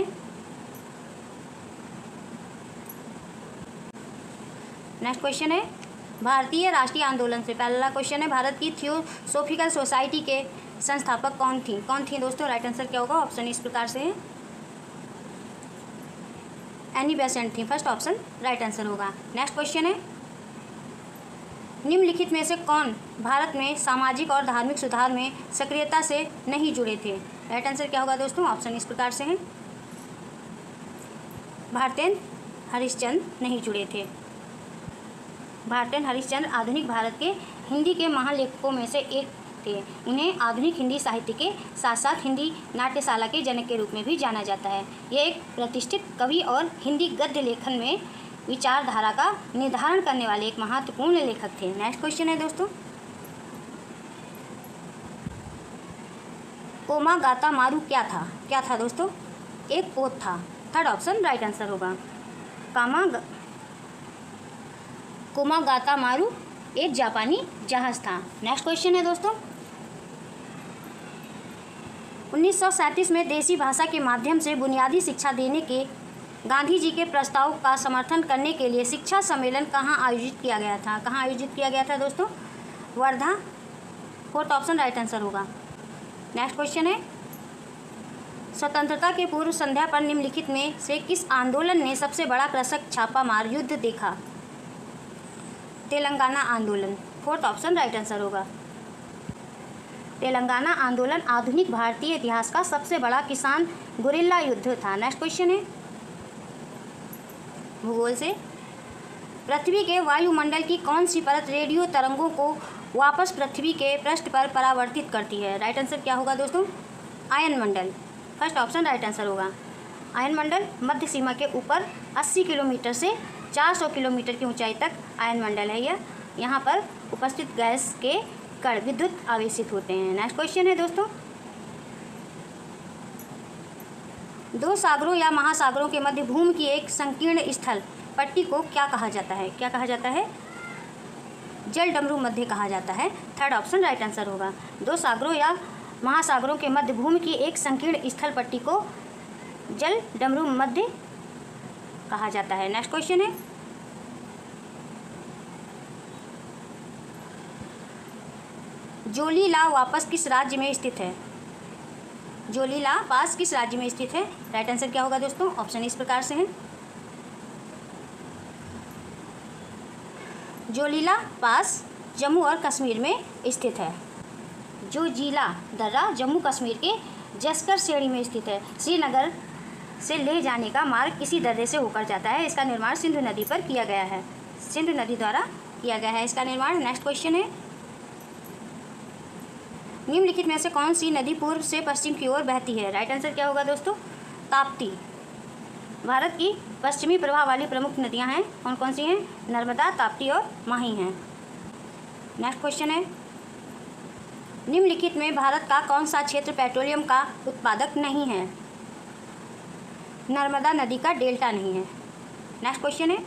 [SPEAKER 1] है, भारतीय राष्ट्रीय आंदोलन से पहला क्वेश्चन है, भारत की थियोसॉफिकल सोसाइटी के संस्थापक कौन थी दोस्तों। राइट आंसर क्या होगा, ऑप्शन इस प्रकार से है, एनी बेसेंट थी। फर्स्ट ऑप्शन राइट आंसर होगा। नेक्स्ट क्वेश्चन है, निम्नलिखित में से कौन भारत में सामाजिक और धार्मिक सुधार में सक्रियता से नहीं जुड़े थे। राइट आंसर क्या होगा दोस्तों, ऑप्शन इस प्रकार से हैं, भारतेंद्र हरिश्चंद्र नहीं जुड़े थे। भारतेंद्र हरिश्चंद्र आधुनिक भारत के हिंदी के महान लेखकों में से एक थे। उन्हें आधुनिक हिंदी साहित्य के साथ साथ हिंदी नाट्यशाला के जनक के रूप में भी जाना जाता है। यह एक प्रतिष्ठित कवि और हिंदी गद्य लेखन में विचारधारा का निर्धारण करने वाले एक महत्वपूर्ण लेखक थे। नेक्स्ट क्वेश्चन है दोस्तों, कोमागातामारू क्या था दोस्तों, एक पोत था। थर्ड ऑप्शन राइट आंसर होगा, कोमागातामारू एक जापानी जहाज था। नेक्स्ट क्वेश्चन है दोस्तों, 1937 में देसी भाषा के माध्यम से बुनियादी शिक्षा देने के गांधी जी के प्रस्ताव का समर्थन करने के लिए शिक्षा सम्मेलन कहाँ आयोजित किया गया था दोस्तों, Wardha. Fourth option right answer होगा। नेक्स्ट क्वेश्चन है, स्वतंत्रता के पूर्व संध्या पर निम्नलिखित में से किस आंदोलन ने सबसे बड़ा कृषक छापामार युद्ध देखा। तेलंगाना आंदोलन। फोर्थ ऑप्शन राइट आंसर होगा। तेलंगाना आंदोलन आधुनिक भारतीय इतिहास का सबसे बड़ा किसान गुरिल्ला युद्ध था। नेक्स्ट क्वेश्चन है भूगोल से। पृथ्वी के वायुमंडल की कौन सी परत रेडियो तरंगों को वापस पृथ्वी के पृष्ठ पर परावर्तित करती है? राइट आंसर क्या होगा दोस्तों? आयन मंडल। फर्स्ट ऑप्शन राइट आंसर होगा। आयन मंडल मध्य सीमा के ऊपर 80 किलोमीटर से 400 किलोमीटर की ऊंचाई तक आयन मंडल है यह। यहाँ पर उपस्थित गैस के कण विद्युत आवेशित होते हैं। नेक्स्ट क्वेश्चन है दोस्तों, दो सागरों या महासागरों के मध्य भूमि की एक संकीर्ण स्थल पट्टी को क्या कहा जाता है? क्या कहा जाता है? जल डमरू मध्य कहा जाता है। थर्ड ऑप्शन राइट आंसर होगा। दो सागरों या महासागरों के मध्य भूमि की एक संकीर्ण स्थल पट्टी को जल डमरू मध्य कहा जाता है। नेक्स्ट क्वेश्चन है, जोलीला वापस किस राज्य में स्थित है? जोलीला पास किस राज्य में स्थित है? राइट आंसर क्या होगा दोस्तों? ऑप्शन इस प्रकार से हैं। जोलीला पास जम्मू और कश्मीर में स्थित है। जोजीला दर्रा जम्मू कश्मीर के जस्कर श्रेणी में स्थित है। श्रीनगर से ले जाने का मार्ग इसी दर्रे से होकर जाता है। इसका निर्माण सिंधु नदी पर किया गया है। सिंधु नदी द्वारा किया गया है इसका निर्माण। नेक्स्ट क्वेश्चन है, निम्नलिखित में से कौन सी नदी पूर्व से पश्चिम की ओर बहती है? राइट आंसर क्या होगा दोस्तों? ताप्ती। भारत की पश्चिमी प्रवाह वाली प्रमुख नदियां हैं कौन कौन सी हैं? नर्मदा, ताप्ती और माही हैं। नेक्स्ट क्वेश्चन है, निम्नलिखित में भारत का कौन सा क्षेत्र पेट्रोलियम का उत्पादक नहीं है? नर्मदा नदी का डेल्टा नहीं है। नेक्स्ट क्वेश्चन है,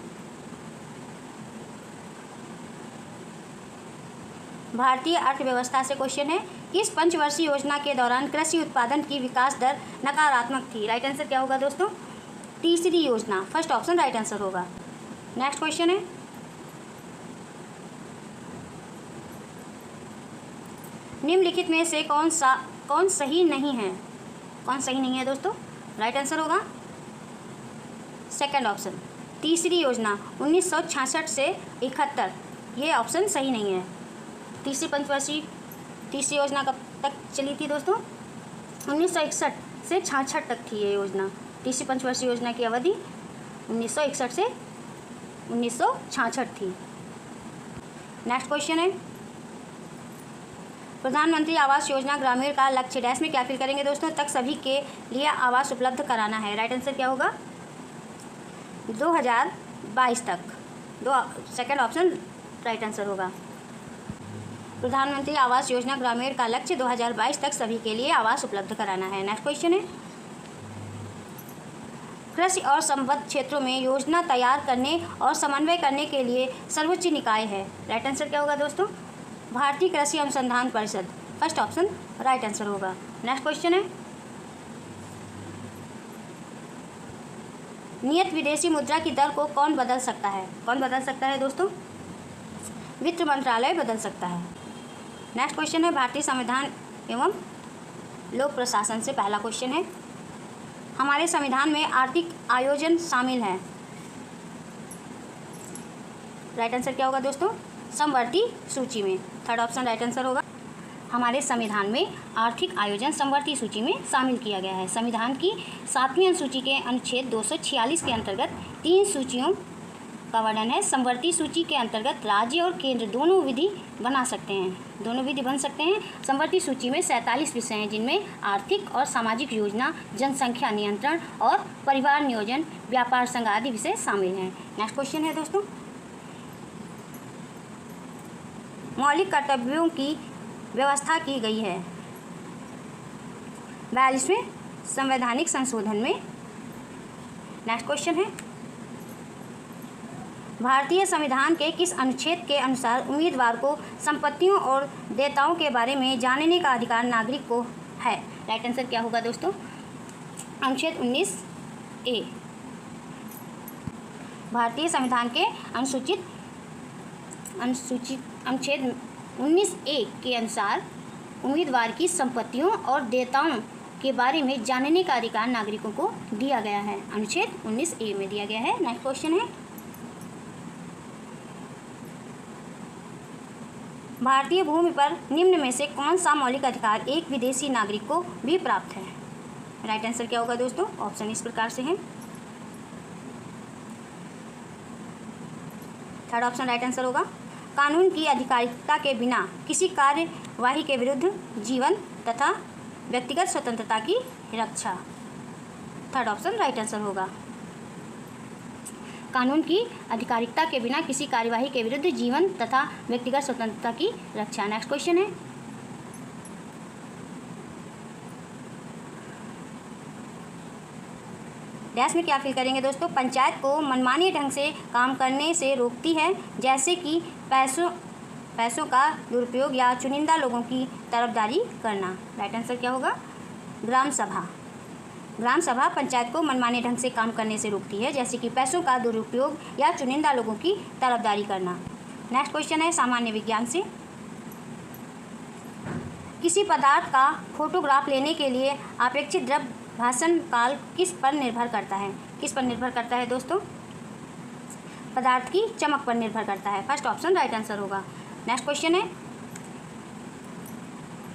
[SPEAKER 1] भारतीय अर्थव्यवस्था से क्वेश्चन है, किस पंचवर्षीय योजना के दौरान कृषि उत्पादन की विकास दर नकारात्मक थी? राइट आंसर क्या होगा दोस्तों? तीसरी योजना। फर्स्ट ऑप्शन राइट आंसर होगा। नेक्स्ट क्वेश्चन है, निम्नलिखित में से कौन सही नहीं है? कौन सही नहीं है दोस्तों? राइट आंसर होगा सेकंड ऑप्शन, तीसरी योजना 1966 से 71। ये ऑप्शन सही नहीं है। तीसरी पंचवर्षीय तीसरी योजना कब तक चली थी दोस्तों? 1961 से 66 तक थी ये योजना। तीसरी पंचवर्षीय योजना की अवधि 1961 से 1966 थी। नेक्स्ट क्वेश्चन है, प्रधानमंत्री आवास योजना ग्रामीण का लक्ष्य डैश में क्या फिल करेंगे दोस्तों? तक सभी के लिए आवास उपलब्ध कराना है। राइट आंसर क्या होगा? 2022 तक। सेकंड ऑप्शन राइट आंसर होगा। प्रधानमंत्री आवास योजना ग्रामीण का लक्ष्य 2022 तक सभी के लिए आवास उपलब्ध कराना है। नेक्स्ट क्वेश्चन है, कृषि और संबद्ध क्षेत्रों में योजना तैयार करने और समन्वय करने के लिए सर्वोच्च निकाय है। राइट आंसर क्या होगा दोस्तों? भारतीय कृषि अनुसंधान परिषद। फर्स्ट ऑप्शन राइट आंसर होगा। नेक्स्ट क्वेश्चन है, नियत विदेशी मुद्रा की दर को कौन बदल सकता है? कौन बदल सकता है दोस्तों? वित्त मंत्रालय बदल सकता है। नेक्स्ट क्वेश्चन है, भारतीय संविधान एवं लोक प्रशासन से पहला क्वेश्चन है, हमारे संविधान में आर्थिक आयोजन शामिल है। राइट आंसर क्या होगा दोस्तों? समवर्ती सूची में। थर्ड ऑप्शन राइट आंसर होगा। हमारे संविधान में आर्थिक आयोजन समवर्ती सूची में शामिल किया गया है। संविधान की 7वीं अनुसूची के अनुच्छेद 246 के अंतर्गत 3 सूचियों का वर्णन है। समवर्ती सूची के अंतर्गत राज्य और केंद्र दोनों विधि बना सकते हैं, दोनों विधि बन सकते हैं। समवर्ती सूची में 47 विषय हैं, जिनमें आर्थिक और सामाजिक योजना, जनसंख्या नियंत्रण और परिवार नियोजन, व्यापार संघ आदि विषय शामिल हैं। नेक्स्ट क्वेश्चन है दोस्तों, मौलिक कर्तव्यों की व्यवस्था की गई है 42वें संवैधानिक संशोधन में। नेक्स्ट क्वेश्चन है, भारतीय संविधान के किस अनुच्छेद के अनुसार उम्मीदवार को संपत्तियों और देयताओं के बारे में जानने का अधिकार नागरिक को है? राइट आंसर क्या होगा दोस्तों? अनुच्छेद 19A। भारतीय संविधान के अनुच्छेद 19A के अनुसार उम्मीदवार की संपत्तियों और देयताओं के बारे में जानने का अधिकार नागरिकों को दिया गया है। अनुच्छेद 19A में दिया गया है। नेक्स्ट क्वेश्चन है, भारतीय भूमि पर निम्न में से कौन सा मौलिक अधिकार एक विदेशी नागरिक को भी प्राप्त है? राइट आंसर क्या होगा दोस्तों? ऑप्शन इस प्रकार से है। थर्ड ऑप्शन राइट आंसर होगा। कानून की आधिकारिकता के बिना किसी कार्यवाही के विरुद्ध जीवन तथा व्यक्तिगत स्वतंत्रता की रक्षा। थर्ड ऑप्शन राइट आंसर होगा। कानून की आधिकारिकता के बिना किसी कार्यवाही के विरुद्ध जीवन तथा व्यक्तिगत स्वतंत्रता की रक्षा। नेक्स्ट क्वेश्चन है, डैश में क्या फिल करेंगे दोस्तों? पंचायत को मनमाने ढंग से काम करने से रोकती है, जैसे कि पैसों का दुरुपयोग या चुनिंदा लोगों की तरफदारी करना। राइट आंसर क्या होगा? ग्राम सभा। ग्राम सभा पंचायत को मनमाने ढंग से काम करने से रोकती है, जैसे कि पैसों का दुरुपयोग या चुनिंदा लोगों की तरफदारी करना। नेक्स्ट क्वेश्चन है सामान्य विज्ञान से। किसी पदार्थ का फोटोग्राफ लेने के लिए अपेक्षित द्रव्य भाषण काल किस पर निर्भर करता है? किस पर निर्भर करता है दोस्तों? पदार्थ की चमक पर निर्भर करता है। फर्स्ट ऑप्शन राइट आंसर होगा। नेक्स्ट क्वेश्चन है,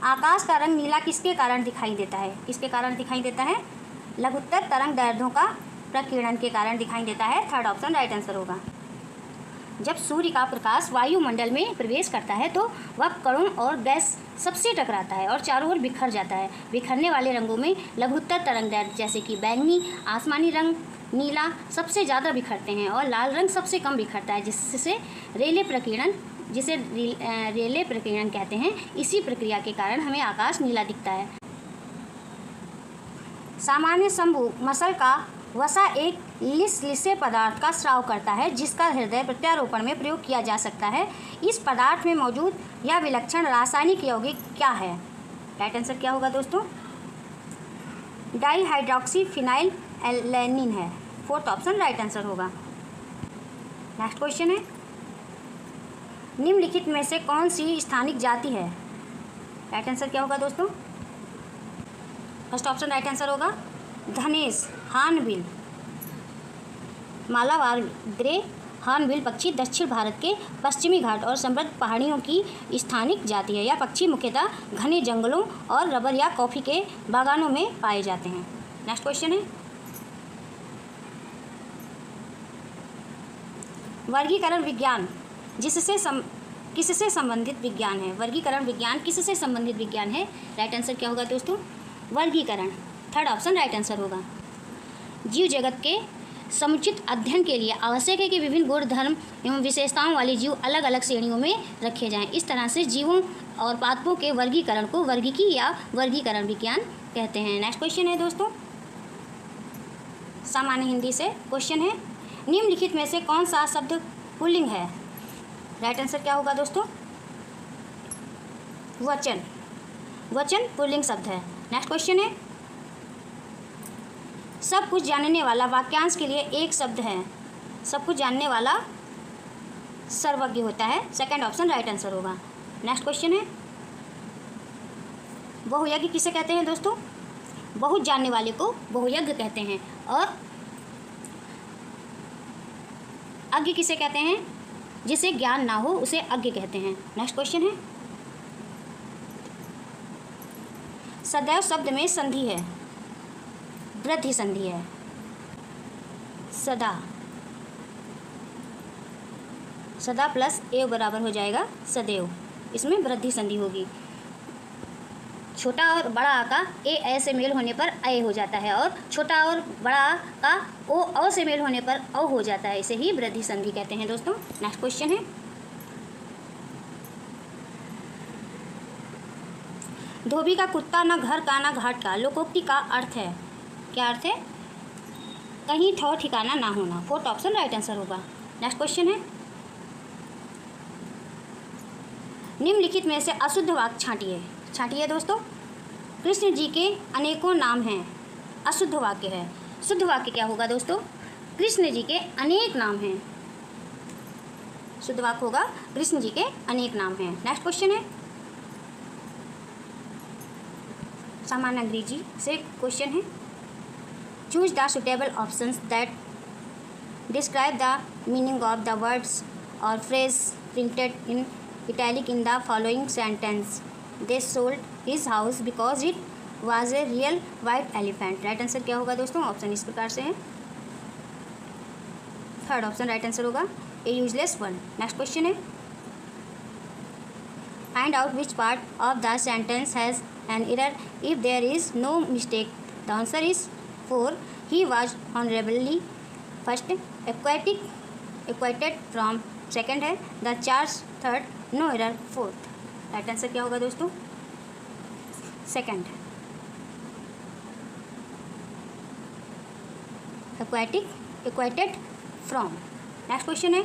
[SPEAKER 1] आकाश का रंग नीला किसके कारण दिखाई देता है? किसके कारण दिखाई देता है? लघुत्तर तरंग दैर्ध्यों का प्रकीर्णन के कारण दिखाई देता है। थर्ड ऑप्शन राइट आंसर होगा। जब सूर्य का प्रकाश वायुमंडल में प्रवेश करता है तो वह कणों और गैस सबसे टकराता है और चारों ओर बिखर जाता है। बिखरने वाले रंगों में लघुत्तर तरंग दैर्ध्य जैसे कि बैंगनी, आसमानी रंग, नीला सबसे ज़्यादा बिखरते हैं और लाल रंग सबसे कम बिखरता है, जिसे रेले प्रकीर्णन कहते हैं। इसी प्रक्रिया के कारण हमें आकाश नीला दिखता है। सामान्य शंभु मसल का वसा एक लिसलिसे पदार्थ का स्राव करता है, जिसका हृदय प्रत्यारोपण में प्रयोग किया जा सकता है। इस पदार्थ में मौजूद यह विलक्षण रासायनिक यौगिक क्या है? राइट आंसर क्या होगा दोस्तों? डाईहाइड्रोक्सीफिनाइल एलेनिन है। फोर्थ ऑप्शन राइट आंसर होगा। नेक्स्ट क्वेश्चन है, निम्नलिखित में से कौन सी स्थानिक जाति है? राइट आंसर क्या होगा दोस्तों? फर्स्ट ऑप्शन राइट आंसर होगा धनेश हॉर्नबिल। मालाबार ग्रे हॉर्नबिल पक्षी दक्षिण भारत के पश्चिमी घाट और समृद्ध पहाड़ियों की स्थानिक जाति है। यह पक्षी मुख्यतः घने जंगलों और रबर या कॉफ़ी के बागानों में पाए जाते हैं। नेक्स्ट क्वेश्चन है, वर्गीकरण विज्ञान किससे संबंधित विज्ञान है? वर्गीकरण विज्ञान किससे संबंधित विज्ञान है? राइट आंसर क्या होगा दोस्तों? वर्गीकरण। थर्ड ऑप्शन राइट आंसर होगा। जीव जगत के समुचित अध्ययन के लिए आवश्यक है कि विभिन्न गुण धर्म एवं विशेषताओं वाले जीव अलग अलग श्रेणियों में रखे जाएं। इस तरह से जीवों और पादपों के वर्गीकरण को वर्गीकी या वर्गीकरण विज्ञान कहते हैं। नेक्स्ट क्वेश्चन है दोस्तों, सामान्य हिंदी से क्वेश्चन है, निम्नलिखित में से कौन सा शब्द पुल्लिंग है? राइट आंसर क्या होगा दोस्तों? वचन। वचन पुल्लिंग शब्द है। नेक्स्ट क्वेश्चन है, सब कुछ जानने वाला वाक्यांश के लिए एक शब्द है। सब कुछ जानने वाला सर्वज्ञ होता है। सेकंड ऑप्शन राइट आंसर होगा। नेक्स्ट क्वेश्चन है, बहुयज्ञ किसे कहते हैं दोस्तों? बहुत जानने वाले को बहुयज्ञ कहते हैं। और अज्ञ किसे कहते हैं? जिसे ज्ञान ना हो उसे अज्ञ कहते हैं। नेक्स्ट क्वेश्चन है, सदैव शब्द में संधि है, वृद्धि संधि है। सदा, सदा प्लस एव बराबर हो जाएगा सदैव, इसमें वृद्धि संधि होगी। छोटा और बड़ा आ का ए से मेल होने पर ए हो जाता है और छोटा और बड़ा आ का ओ से मेल होने पर औ हो जाता है। इसे ही वृद्धि संधि कहते हैं दोस्तों। नेक्स्ट क्वेश्चन है, धोबी का कुत्ता न घर का न घाट का लोकोक्ति का अर्थ है। क्या अर्थ है? कहीं ठौर ठिकाना ना होना। फोर्थ ऑप्शन राइट आंसर होगा। नेक्स्ट क्वेश्चन है, निम्नलिखित में से अशुद्ध वाक्य छांटिए। छांटिए दोस्तों। कृष्ण जी के अनेकों नाम हैं, अशुद्ध वाक्य है। शुद्ध वाक्य क्या होगा दोस्तों? कृष्ण जी के अनेक नाम हैं। शुद्ध वाक्य होगा कृष्ण जी के अनेक नाम हैं। नेक्स्ट क्वेश्चन है, सामान्य अंग्रेजी से क्वेश्चन है, choose the suitable options that describe the meaning of the words और phrase printed in italic in the following sentence. They sold his house because it was a real white elephant. Right answer क्या होगा दोस्तों? Option इस प्रकार से है। Third option right answer होगा, a useless word. Next question है, find out which part of the sentence has an error if there is no mistake. The answer is 4. He was honourably first, acquitted from second है, the charge third, no error fourth. Right answer क्या होगा दोस्तों? Second, acquitted from. Next question है,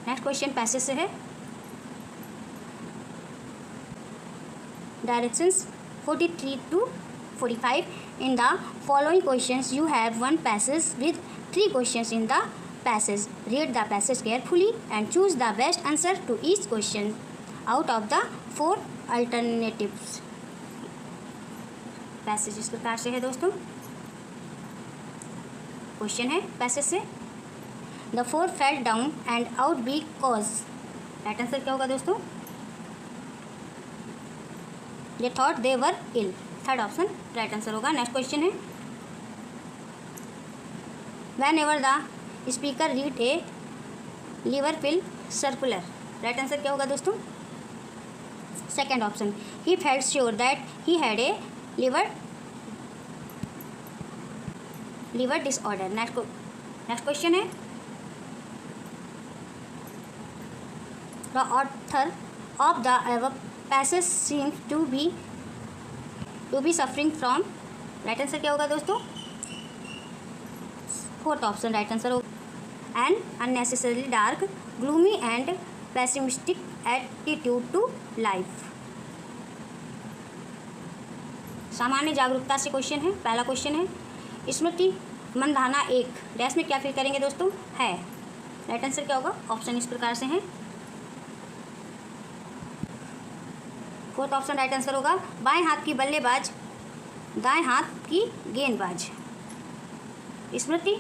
[SPEAKER 1] next question passage से है। Directions 43 to 45 in the following questions you have one passage with 3 questions in the passage. Read the passage carefully and choose the best answer to each question out of the 4 alternatives. Passage इस प्रकार से है दोस्तों। Question है passage से, the 4 fell down and out because। Right answer क्या होगा दोस्तों? They thought they were ill। Third option right answer होगा। नेक्स्ट क्वेश्चन है, whenever the speaker read a liver pill circular। Right answer क्या होगा दोस्तों? Second option, he felt sure that he had a liver disorder। Next question है, the author of the above passage seems to be suffering from। Right answer क्या होगा दोस्तों? Fourth option right answer होगा, an unnecessary dark, gloomy and pessimistic attitude to life. सामान्य जागरूकता से question है। पहला क्वेश्चन है, स्मृति मंधाना एक डैश में क्या फिल करेंगे दोस्तों? है। राइट आंसर क्या होगा? ऑप्शन इस प्रकार से है। फोर्थ ऑप्शन राइट आंसर होगा, बाएं हाथ की बल्लेबाज दाएं हाथ की गेंदबाज। स्मृति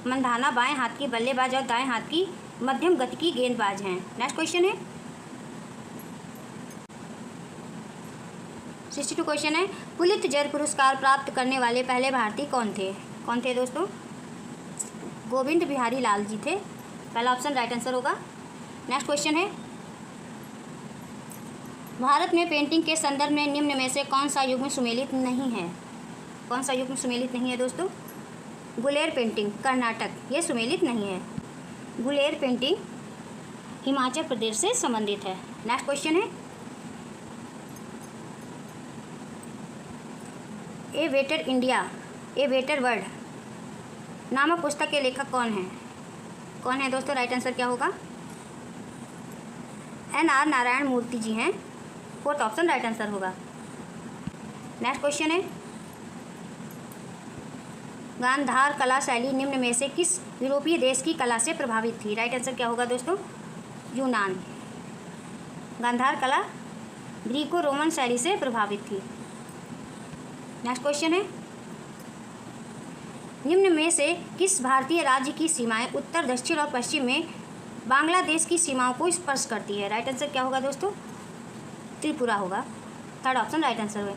[SPEAKER 1] मंधाना बाएं हाथ की बल्लेबाज और दाएं हाथ की मध्यम गति की गेंदबाज हैं। नेक्स्ट क्वेश्चन है, 62 क्वेश्चन है, पुलित्जर पुरस्कार प्राप्त करने वाले पहले भारतीय कौन थे? कौन थे दोस्तों? गोविंद बिहारी लाल जी थे। पहला ऑप्शन राइट आंसर होगा। नेक्स्ट क्वेश्चन है, भारत में पेंटिंग के संदर्भ में निम्न में से कौन सा युग्म सुमेलित नहीं है? कौन सा युग्म सुमेलित नहीं है दोस्तों? गुलेर पेंटिंग कर्नाटक, ये सुमेलित नहीं है। गुलेर पेंटिंग हिमाचल प्रदेश से संबंधित है। नेक्स्ट क्वेश्चन है, a better India a better world नामक पुस्तक के लेखक कौन है? कौन है दोस्तों? राइट आंसर क्या होगा? NR नारायण मूर्ति जी हैं। फोर्थ ऑप्शन राइट आंसर होगा। नेक्स्ट क्वेश्चन है, गांधार कला शैली निम्न में से किस यूरोपीय देश की कला से प्रभावित थी? राइट आंसर क्या होगा दोस्तों? यूनान। गांधार कला ग्रीको रोमन शैली से प्रभावित थी। नेक्स्ट क्वेश्चन है, निम्न में से किस भारतीय राज्य की सीमाएं उत्तर, दक्षिण और पश्चिम में बांग्लादेश की सीमाओं को स्पर्श करती है? राइट आंसर क्या होगा दोस्तों? त्रिपुरा होगा। थर्ड ऑप्शन राइट आंसर है।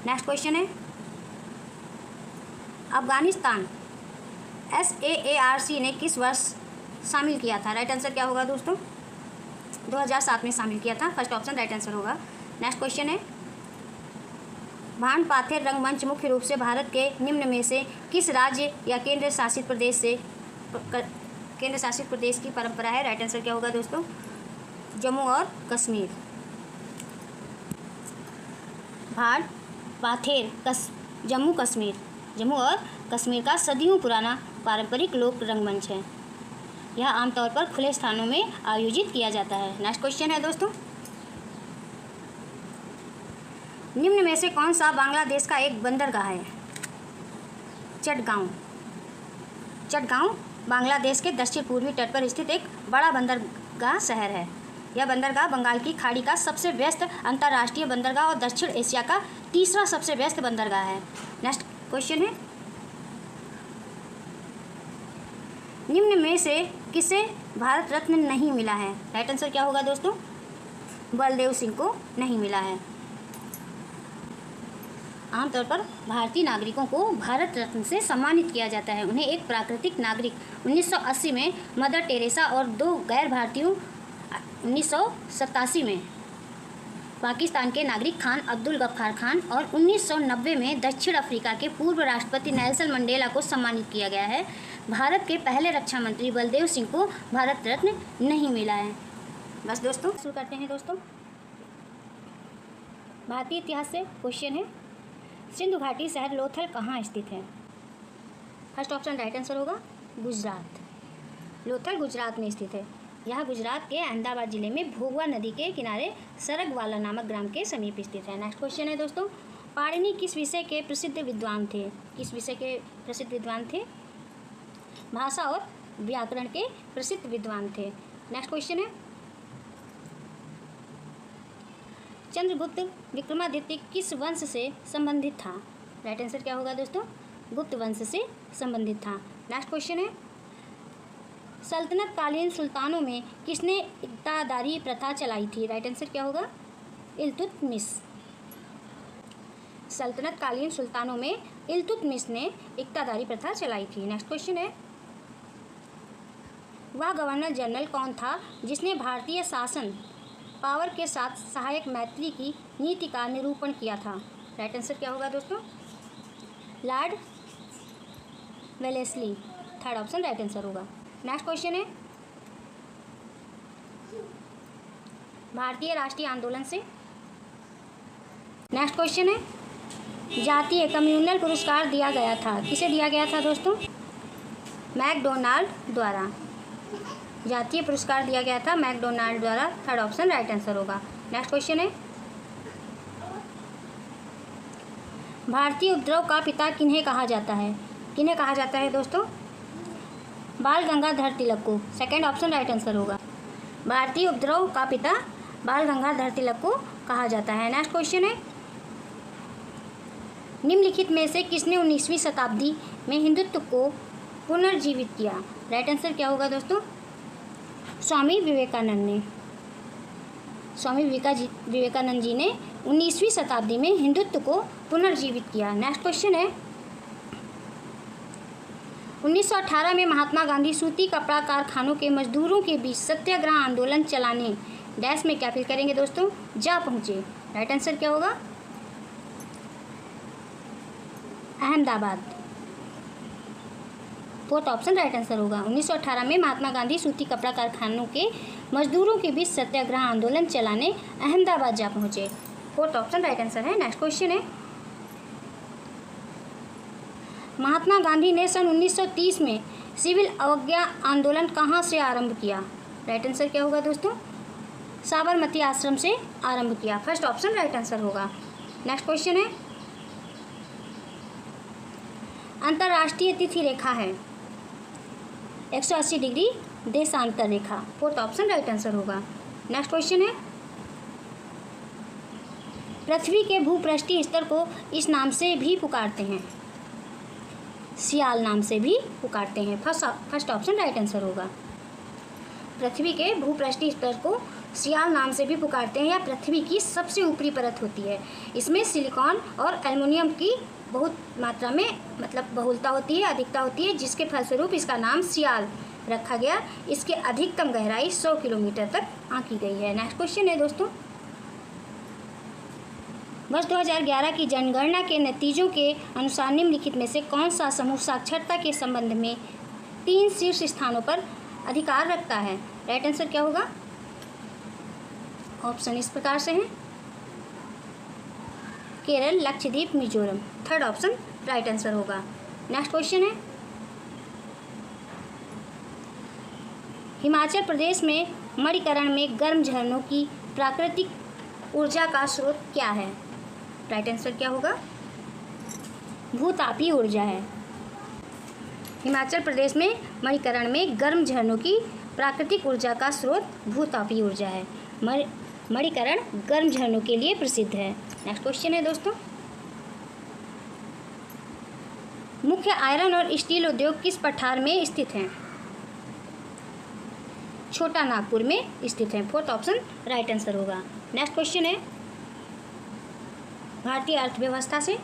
[SPEAKER 1] नेक्स्ट क्वेश्चन है, अफगानिस्तान SAARC ने किस वर्ष शामिल किया था? राइट आंसर क्या होगा दोस्तों? 2007 में शामिल किया था। फर्स्ट ऑप्शन राइट आंसर होगा। नेक्स्ट क्वेश्चन है, भान पाथेर रंगमंच मुख्य रूप से भारत के निम्न में से किस राज्य या केंद्र शासित प्रदेश की परंपरा है? राइट आंसर क्या होगा दोस्तों? जम्मू और कश्मीर। भाट पाथेर जम्मू और कश्मीर का सदियों पुराना पारंपरिक लोक रंगमंच है। यह आमतौर पर खुले स्थानों में आयोजित किया जाता है। नेक्स्ट क्वेश्चन है दोस्तों, निम्न में से कौन सा बांग्लादेश का एक बंदरगाह है? चटगांव बांग्लादेश के दक्षिण पूर्वी तट पर स्थित एक बड़ा बंदरगाह शहर है। यह बंदरगाह बंगाल की खाड़ी का सबसे व्यस्त अंतर्राष्ट्रीय बंदरगाह और दक्षिण एशिया का तीसरा सबसे व्यस्त बंदरगाह है। नेक्स्ट क्वेश्चन है, निम्न में से किसे भारत रत्न नहीं मिला है? राइट आंसर क्या होगा दोस्तों? बलदेव सिंह को नहीं मिला है। आमतौर पर भारतीय नागरिकों को भारत रत्न से सम्मानित किया जाता है। उन्हें एक प्राकृतिक नागरिक 1980 में मदर टेरेसा और 2 गैर भारतीयों 1987 में पाकिस्तान के नागरिक खान अब्दुल गफ्फार खान और 1990 में दक्षिण अफ्रीका के पूर्व राष्ट्रपति नेल्सन मंडेला को सम्मानित किया गया है। भारत के पहले रक्षा मंत्री बलदेव सिंह को भारत रत्न नहीं मिला है। बस दोस्तों, शुरू करते हैं दोस्तों। भारतीय इतिहास से क्वेश्चन है, सिंधु घाटी शहर लोथल कहाँ स्थित है? फर्स्ट ऑप्शन राइट आंसर होगा गुजरात। लोथल गुजरात में स्थित है। यह गुजरात के अहमदाबाद जिले में भोगवा नदी के किनारे सरगवाला नामक ग्राम के समीप स्थित है। नेक्स्ट क्वेश्चन है दोस्तों, पाणिनि किस विषय के प्रसिद्ध विद्वान थे? किस विषय के प्रसिद्ध विद्वान थे? भाषा और व्याकरण के प्रसिद्ध विद्वान थे। नेक्स्ट क्वेश्चन है, चंद्रगुप्त विक्रमादित्य किस वंश से संबंधित था? राइट आंसर क्या होगा दोस्तों? गुप्त वंश से संबंधित था। नेक्स्ट क्वेश्चन है, सल्तनत कालीन सुल्तानों में किसने इक्तादारी प्रथा चलाई थी? राइट आंसर क्या होगा? इल्तुतमिश। सल्तनत कालीन सुल्तानों में इल्तुतमिश ने इक्तादारी प्रथा चलाई थी। नेक्स्ट क्वेश्चन है, वह गवर्नर जनरल कौन था जिसने भारतीय शासन पावर के साथ सहायक मैत्री की नीति का निरूपण किया था? राइट आंसर क्या होगा दोस्तों? Lord Wellesley. Third option right answer होगा। नेक्स्ट क्वेश्चन है, भारतीय राष्ट्रीय आंदोलन से। नेक्स्ट क्वेश्चन है, जातीय कम्युनल पुरस्कार दिया गया था, किसे दिया गया था दोस्तों? मैकडोनाल्ड द्वारा। जातीय पुरस्कार दिया गया था मैकडोनाल्ड द्वारा। थर्ड ऑप्शन राइट आंसर होगा। नेक्स्ट क्वेश्चन है, भारतीय उपद्रव का पिता किन्हें कहा जाता है? किन्हें कहा जाता है दोस्तों? बाल गंगाधर तिलक को। सेकंड ऑप्शन राइट आंसर होगा। भारतीय उपद्रव का पिता बाल गंगाधर तिलक को कहा जाता है। नेक्स्ट क्वेश्चन है, निम्नलिखित में से किसने 19वीं शताब्दी में हिंदुत्व को पुनर्जीवित किया? राइट आंसर क्या होगा दोस्तों? स्वामी विवेकानंद ने। स्वामी विवेकानंद जी ने 19वीं शताब्दी में हिंदुत्व को पुनर्जीवित किया। नेक्स्ट क्वेश्चन है, 1918 में महात्मा गांधी सूती कपड़ा कारखानों के मजदूरों के बीच सत्याग्रह आंदोलन चलाने डैश में क्या फिल करेंगे दोस्तों? जा पहुंचे। राइट आंसर क्या होगा? Ahmedabad. Fourth option right answer होगा। 1918 में महात्मा गांधी सूती कपड़ा कारखानों के मजदूरों के बीच सत्याग्रह आंदोलन चलाने अहमदाबाद जा पहुंचे। फोर्थ ऑप्शन राइट आंसर है। नेक्स्ट क्वेश्चन है, महात्मा गांधी ने सन 1930 में सिविल अवज्ञा आंदोलन कहाँ से आरंभ किया? राइट आंसर क्या होगा दोस्तों? साबरमती आश्रम से आरंभ किया। फर्स्ट ऑप्शन राइट आंसर होगा। नेक्स्ट क्वेश्चन है, अंतर्राष्ट्रीय तिथि रेखा है 180 डिग्री देशांतर रेखा। फोर्थ ऑप्शन राइट आंसर होगा। नेक्स्ट क्वेश्चन है, पृथ्वी के भूपृष्ठीय स्तर को इस नाम से भी पुकारते हैं, सियाल नाम से भी पुकारते हैं। फर्स्ट ऑप्शन राइट आंसर होगा। पृथ्वी के भूपृष्ठीय स्तर को सियाल नाम से भी पुकारते हैं। यह पृथ्वी की सबसे ऊपरी परत होती है। इसमें सिलिकॉन और एल्युमिनियम की बहुत मात्रा में बहुलता होती है, अधिकता होती है, जिसके फलस्वरूप इसका नाम सियाल रखा गया। इसके अधिकतम गहराई 100 किलोमीटर तक आंकी गई है। नेक्स्ट क्वेश्चन है दोस्तों, वर्ष 2011 की जनगणना के नतीजों के अनुसार निम्नलिखित में से कौन सा समूह साक्षरता के संबंध में 3 शीर्ष स्थानों पर अधिकार रखता है? राइट आंसर क्या होगा? ऑप्शन इस प्रकार से हैं, Kerala, Lakshadweep, Mizoram. Third option right answer होगा। नेक्स्ट क्वेश्चन है, हिमाचल प्रदेश में मणिकरण में गर्म झरनों की प्राकृतिक ऊर्जा का स्रोत क्या है? राइट आंसर क्या होगा? भूतापीय ऊर्जा है। हिमाचल प्रदेश में मणिकरण में गर्म झरनों की प्राकृतिक ऊर्जा का स्रोत भूतापीय ऊर्जा है। मणिकरण गर्म झरनों के लिए प्रसिद्ध है। नेक्स्ट क्वेश्चन है दोस्तों, मुख्य आयरन और स्टील उद्योग किस पठार में स्थित हैं? छोटा नागपुर में स्थित है। फोर्थ ऑप्शन राइट आंसर होगा। नेक्स्ट क्वेश्चन है भारतीय अर्थव्यवस्था से,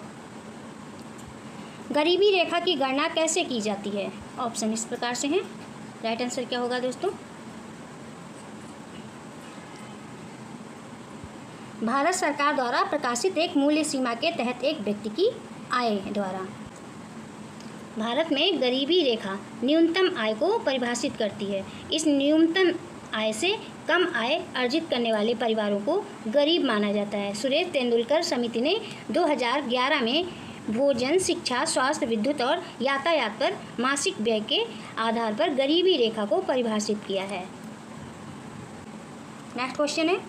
[SPEAKER 1] गरीबी रेखा की गणना कैसे की जाती है? ऑप्शन इस प्रकार से हैं। राइट आंसर क्या होगा दोस्तों? भारत सरकार द्वारा प्रकाशित एक मूल्य सीमा के तहत एक व्यक्ति की आय द्वारा। भारत में गरीबी रेखा न्यूनतम आय को परिभाषित करती है। इस न्यूनतम आय से कम आय अर्जित करने वाले परिवारों को गरीब माना जाता है। सुरेश तेंदुलकर समिति ने 2011 में भोजन, शिक्षा, स्वास्थ्य, विद्युत और यातायात पर मासिक व्यय के आधार पर गरीबी रेखा को परिभाषित किया है। नेक्स्ट क्वेश्चन है,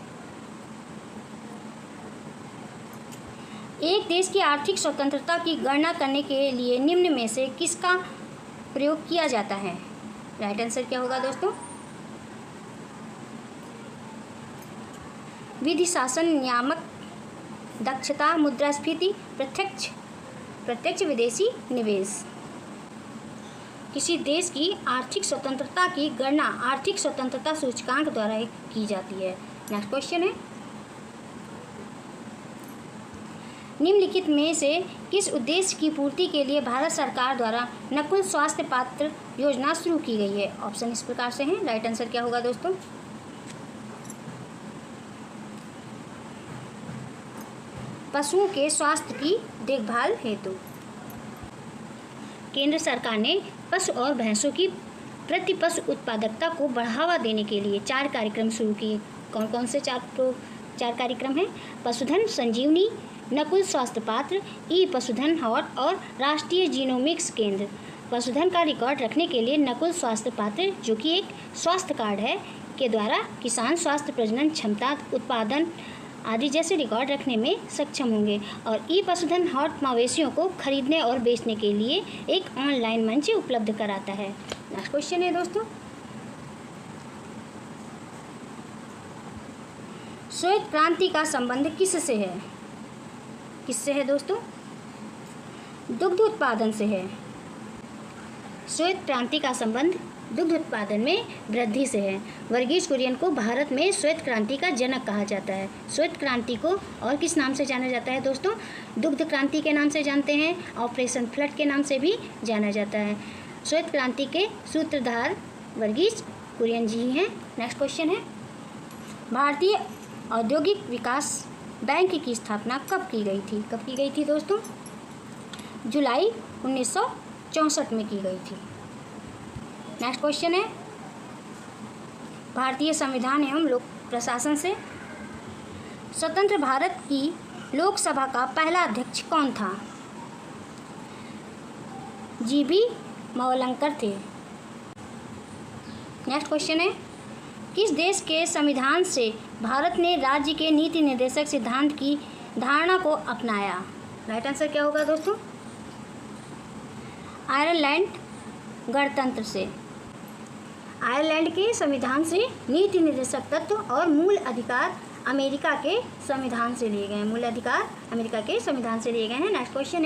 [SPEAKER 1] एक देश की आर्थिक स्वतंत्रता की गणना करने के लिए निम्न में से किसका प्रयोग किया जाता है? राइट आंसर क्या होगा दोस्तों? विधि, शासन, नियामक, दक्षता, मुद्रास्फीति, प्रत्यक्ष विदेशी निवेश। किसी देश की आर्थिक स्वतंत्रता की गणना आर्थिक स्वतंत्रता सूचकांक द्वारा की जाती है। नेक्स्ट क्वेश्चन है, निम्नलिखित में से किस उद्देश्य की पूर्ति के लिए भारत सरकार द्वारा नकुल स्वास्थ्य पात्र योजना शुरू की गई है? ऑप्शन इस प्रकार से हैं। राइट आंसर क्या होगा दोस्तों? पशुओं के स्वास्थ्य की देखभाल हेतु। केंद्र सरकार ने पशु और भैंसों की प्रति पशु उत्पादकता को बढ़ावा देने के लिए 4 कार्यक्रम शुरू किए। कौन कौन से 4 कार्यक्रम हैं? पशुधन संजीवनी, नकुल स्वास्थ्य पात्र, ई पशुधन हॉट और राष्ट्रीय जीनोमिक्स केंद्र। पशुधन का रिकॉर्ड रखने के लिए नकुल स्वास्थ्य पात्र, जो कि एक स्वास्थ्य कार्ड है, के द्वारा किसान स्वास्थ्य, प्रजनन क्षमता, उत्पादन आदि जैसे रिकॉर्ड रखने में सक्षम होंगे। और ई पशुधन हॉट मवेशियों को खरीदने और बेचने के लिए एक ऑनलाइन मंच उपलब्ध कराता है। नेक्स्ट क्वेश्चन है दोस्तों, श्वेत क्रांति का संबंध किससे है? किससे है दोस्तों? दुग्ध उत्पादन से है। श्वेत क्रांति का संबंध दुग्ध उत्पादन में वृद्धि से है। वर्गीज कुरियन को भारत में श्वेत क्रांति का जनक कहा जाता है। श्वेत क्रांति को और किस नाम से जाना जाता है दोस्तों? दुग्ध क्रांति के नाम से जानते हैं, ऑपरेशन फ्लड के नाम से भी जाना जाता है। श्वेत क्रांति के सूत्रधार वर्गीज कुरियन जी हैं। नेक्स्ट क्वेश्चन है, भारतीय औद्योगिक विकास बैंक की स्थापना कब की गई थी? कब की गई थी दोस्तों? जुलाई 1964 में की गई थी। नेक्स्ट क्वेश्चन है, भारतीय संविधान एवं लोक प्रशासन से, स्वतंत्र भारत की लोकसभा का पहला अध्यक्ष कौन था? जीबी मवलंकर थे। नेक्स्ट क्वेश्चन है, किस देश के संविधान से भारत ने राज्य के नीति निर्देशक सिद्धांत की धारणा को अपनाया? राइट आंसर क्या होगा दोस्तों? आयरलैंड गणतंत्र से। आयरलैंड के संविधान से नीति निर्देशक तत्व और मूल अधिकार अमेरिका के संविधान से लिए गए हैं। मूल अधिकार अमेरिका के संविधान से लिए गए हैं। नेक्स्ट क्वेश्चन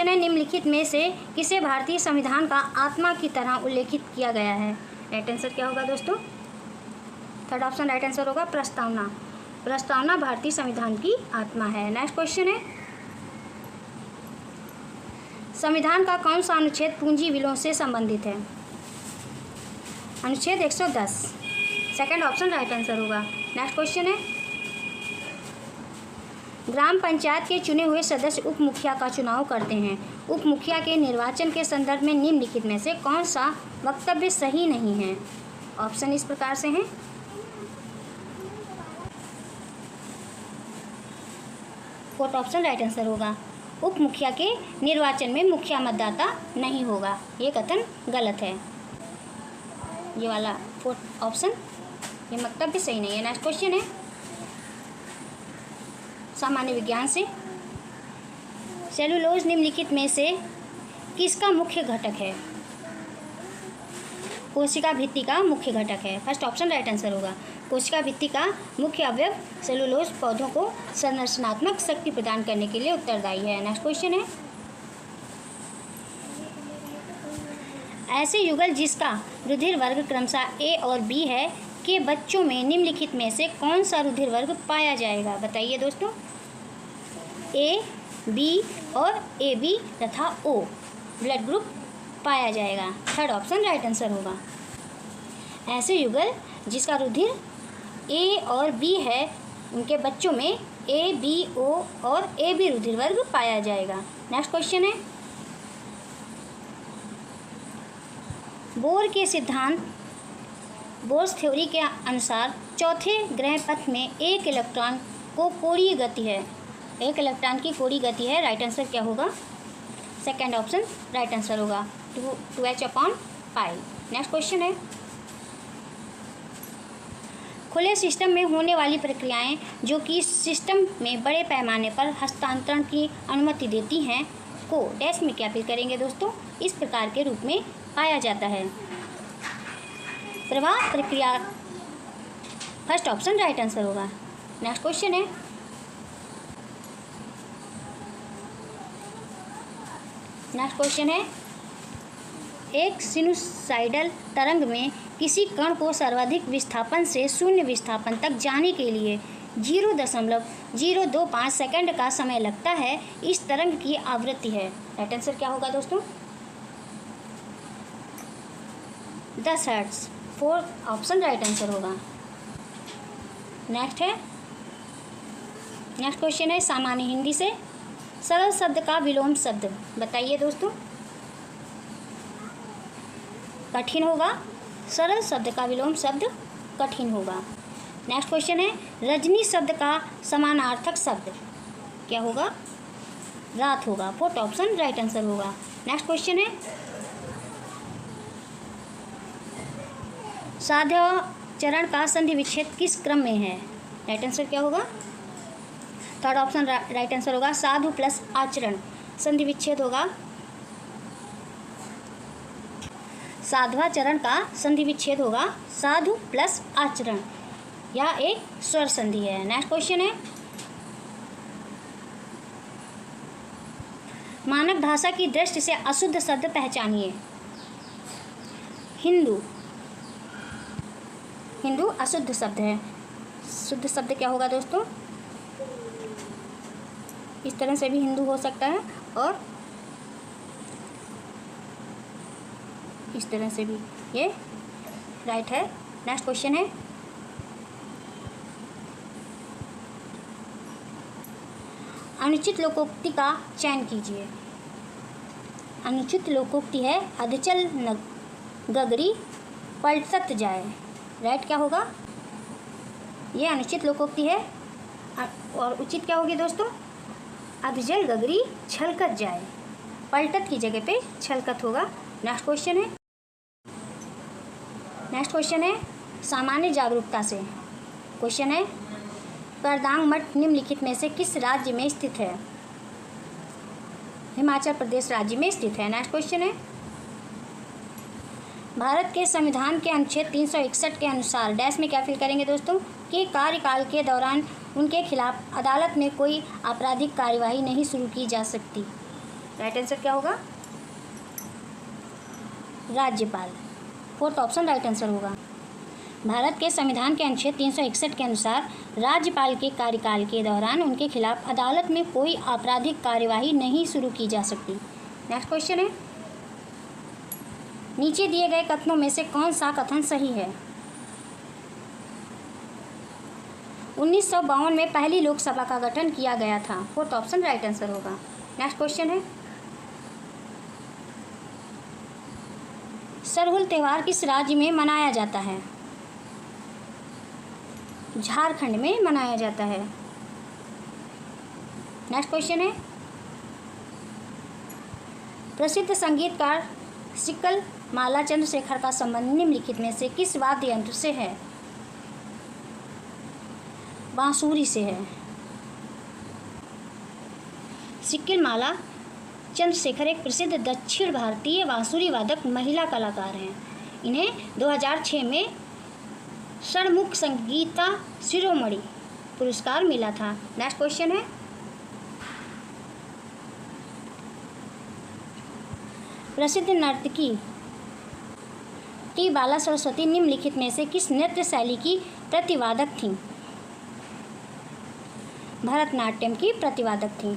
[SPEAKER 1] है, निम्नलिखित में से किसे भारतीय संविधान का आत्मा की तरह उल्लेखित किया गया है? राइट आंसर क्या होगा दोस्तों? थर्ड ऑप्शन राइट आंसर होगा, प्रस्तावना। प्रस्तावना भारतीय संविधान की आत्मा है। नेक्स्ट क्वेश्चन है, संविधान का कौन सा अनुच्छेद पूंजी विलोम से संबंधित है? अनुच्छेद 110। सेकंड ऑप्शन राइट आंसर होगा। नेक्स्ट क्वेश्चन है, ग्राम पंचायत के चुने हुए सदस्य उप मुखिया का चुनाव करते हैं। उप मुखिया के निर्वाचन के संदर्भ में निम्नलिखित में से कौन सा वक्तव्य सही नहीं है? ऑप्शन इस प्रकार से हैं, फोर्थ ऑप्शन राइट आंसर होगा। उप मुखिया के निर्वाचन में मुखिया मतदाता नहीं होगा, ये कथन गलत है। ये वाला फोर्थ ऑप्शन, ये वक्तव्य सही नहीं है। नेक्स्ट क्वेश्चन है, सामान्य विज्ञान से, सेलुलोज निम्नलिखित में से किसका मुख्य घटक है? कोशिका भित्ति का मुख्य घटक है। फर्स्ट ऑप्शन राइट आंसर होगा। कोशिका भित्ति का मुख्य अवयव सेलुलोज पौधों को संरचनात्मक शक्ति प्रदान करने के लिए उत्तरदायी है। नेक्स्ट क्वेश्चन है, ऐसे युगल जिसका रुधिर वर्ग क्रमशः ए और बी है के बच्चों में निम्नलिखित में से कौन सा रुधिर वर्ग पाया जाएगा? बताइए दोस्तों। ए, बी और ए बी तथा ओ ब्लड ग्रुप पाया जाएगा। थर्ड ऑप्शन राइट आंसर होगा। ऐसे युगल जिसका रुधिर ए और बी है उनके बच्चों में ए, बी, ओ और ए बी रुधिर वर्ग पाया जाएगा। नेक्स्ट क्वेश्चन है, बोर के सिद्धांत बोर्स थ्योरी के अनुसार चौथे ग्रह पथ में एक इलेक्ट्रॉन को कोणीय गति है। एक इलेक्ट्रॉन की कोणीय गति है। राइट आंसर क्या होगा? सेकंड ऑप्शन राइट आंसर होगा 2h/π। नेक्स्ट क्वेश्चन है, खुले सिस्टम में होने वाली प्रक्रियाएं जो कि सिस्टम में बड़े पैमाने पर हस्तांतरण की अनुमति देती हैं को डैश में क्या फिल करेंगे दोस्तों? इस प्रकार के रूप में पाया जाता है। प्रवाह प्रक्रिया फर्स्ट ऑप्शन राइट आंसर होगा। नेक्स्ट क्वेश्चन है, एक सिनुसाइडल तरंग में किसी कण को सर्वाधिक विस्थापन से शून्य विस्थापन तक जाने के लिए 0.025 सेकंड का समय लगता है। इस तरंग की आवृत्ति है। राइट आंसर क्या होगा दोस्तों? 10 hertz. Fourth option right answer होगा। नेक्स्ट क्वेश्चन है, सामान्य हिंदी से सरल शब्द का विलोम शब्द बताइए दोस्तों। कठिन होगा। सरल शब्द का विलोम शब्द कठिन होगा। नेक्स्ट क्वेश्चन है, रजनी शब्द का समानार्थक शब्द क्या होगा? रात होगा। फोर्थ ऑप्शन राइट आंसर होगा। नेक्स्ट क्वेश्चन है, साध्य चरण का संधि विच्छेद किस क्रम में है? राइट आंसर क्या होगा? थर्ड ऑप्शन राइट आंसर होगा। साधु प्लस आचरण संधि विच्छेद होगा। साधवा चरण का संधि विच्छेद होगा साधु प्लस आचरण। यह एक स्वर संधि है। नेक्स्ट क्वेश्चन है, मानक भाषा की दृष्टि से अशुद्ध शब्द पहचानिए। हिंदू अशुद्ध शब्द है। शुद्ध शब्द क्या होगा दोस्तों? इस तरह से भी हिंदू हो सकता है और इस तरह से भी, ये राइट है। नेक्स्ट क्वेश्चन है, अनुचित लोकोक्ति का चयन कीजिए। अनुचित लोकोक्ति है अधचल गगरी पलटत जाए। राइट क्या होगा? ये अनुचित लोकोक्ति है। और उचित क्या होगी दोस्तों? अधजल गगरी छलकत जाए। पलटत की जगह पे छलकत होगा। नेक्स्ट क्वेश्चन है सामान्य जागरूकता से। क्वेश्चन है, करदांग मठ निम्नलिखित में से किस राज्य में स्थित है? हिमाचल प्रदेश राज्य में स्थित है। नेक्स्ट क्वेश्चन है, भारत के संविधान के अनुच्छेद 361 के अनुसार डैश में क्या फिल करेंगे दोस्तों? कि कार्यकाल के दौरान उनके खिलाफ अदालत में कोई आपराधिक कार्यवाही नहीं शुरू की जा सकती। राइट आंसर क्या होगा? राज्यपाल। फोर्थ ऑप्शन राइट आंसर होगा। भारत के संविधान के अनुच्छेद 361 के अनुसार राज्यपाल के कार्यकाल के दौरान उनके खिलाफ अदालत में कोई आपराधिक कार्यवाही नहीं शुरू की जा सकती। नेक्स्ट क्वेश्चन है, नीचे दिए गए कथनों में से कौन सा कथन सही है? 1952 में पहली लोकसभा का गठन किया गया था। फोर्थ ऑप्शन राइट आंसर होगा। नेक्स्ट क्वेश्चन है, सरहुल त्यौहार किस राज्य में मनाया जाता है? झारखंड में मनाया जाता है। नेक्स्ट क्वेश्चन है, प्रसिद्ध संगीतकार सिक्कल माला चंद्रशेखर का संबंध निम्नलिखित में से किस वाद्य यंत्र से है? बांसुरी से है। सिक्किल माला चंद्रशेखर एक प्रसिद्ध दक्षिण भारतीय बांसुरी वादक महिला कलाकार हैं। इन्हें 2006 में षणमुख संगीता शिरोमणि पुरस्कार मिला था। नेक्स्ट क्वेश्चन है, प्रसिद्ध नर्तकी टी बाला सरस्वती निम्नलिखित में से किस नृत्य शैली की प्रतिवादक थीं? भरतनाट्यम की प्रतिवादक थीं।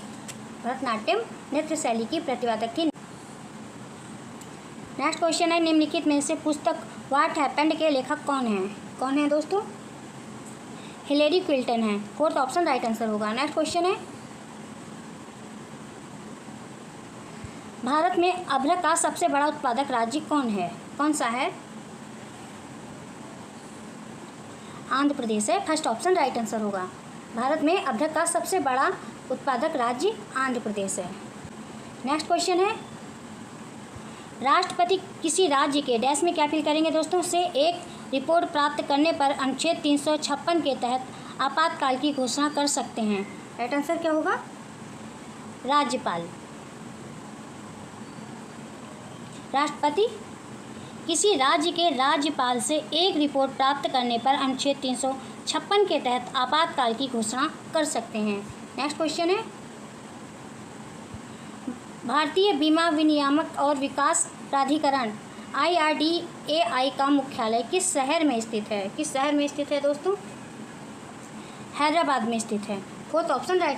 [SPEAKER 1] भरतनाट्यम नृत्य शैली की प्रतिवादक थी। नेक्स्ट क्वेश्चन है, निम्नलिखित में से पुस्तक व्हाट हैपेंड के लेखक कौन हैं? कौन है दोस्तों? हिलेरी क्विल्टन है। फोर्थ ऑप्शन राइट आंसर होगा। नेक्स्ट क्वेश्चन है, भारत में अभ्रक का सबसे बड़ा उत्पादक राज्य कौन है? कौन सा है? आंध्र प्रदेश है। फर्स्ट ऑप्शन राइट आंसर होगा। भारत में अभ्रक का सबसे बड़ा उत्पादक राज्य आंध्र प्रदेश है। नेक्स्ट क्वेश्चन है, राष्ट्रपति किसी राज्य के डैश में क्या अपील करेंगे दोस्तों? से एक रिपोर्ट प्राप्त करने पर अनुच्छेद 356 के तहत आपातकाल की घोषणा कर सकते हैं। राइट आंसर क्या होगा? राज्यपाल। राष्ट्रपति किसी राज्य के राज्यपाल से एक रिपोर्ट प्राप्त करने पर अनुच्छेद 356 के तहत आपातकाल की घोषणा कर सकते हैं। नेक्स्ट क्वेश्चन है, भारतीय बीमा विनियामक और विकास प्राधिकरण IRDAI का मुख्यालय किस शहर में स्थित है? किस शहर में स्थित है दोस्तों? हैदराबाद में स्थित है। Fourth option right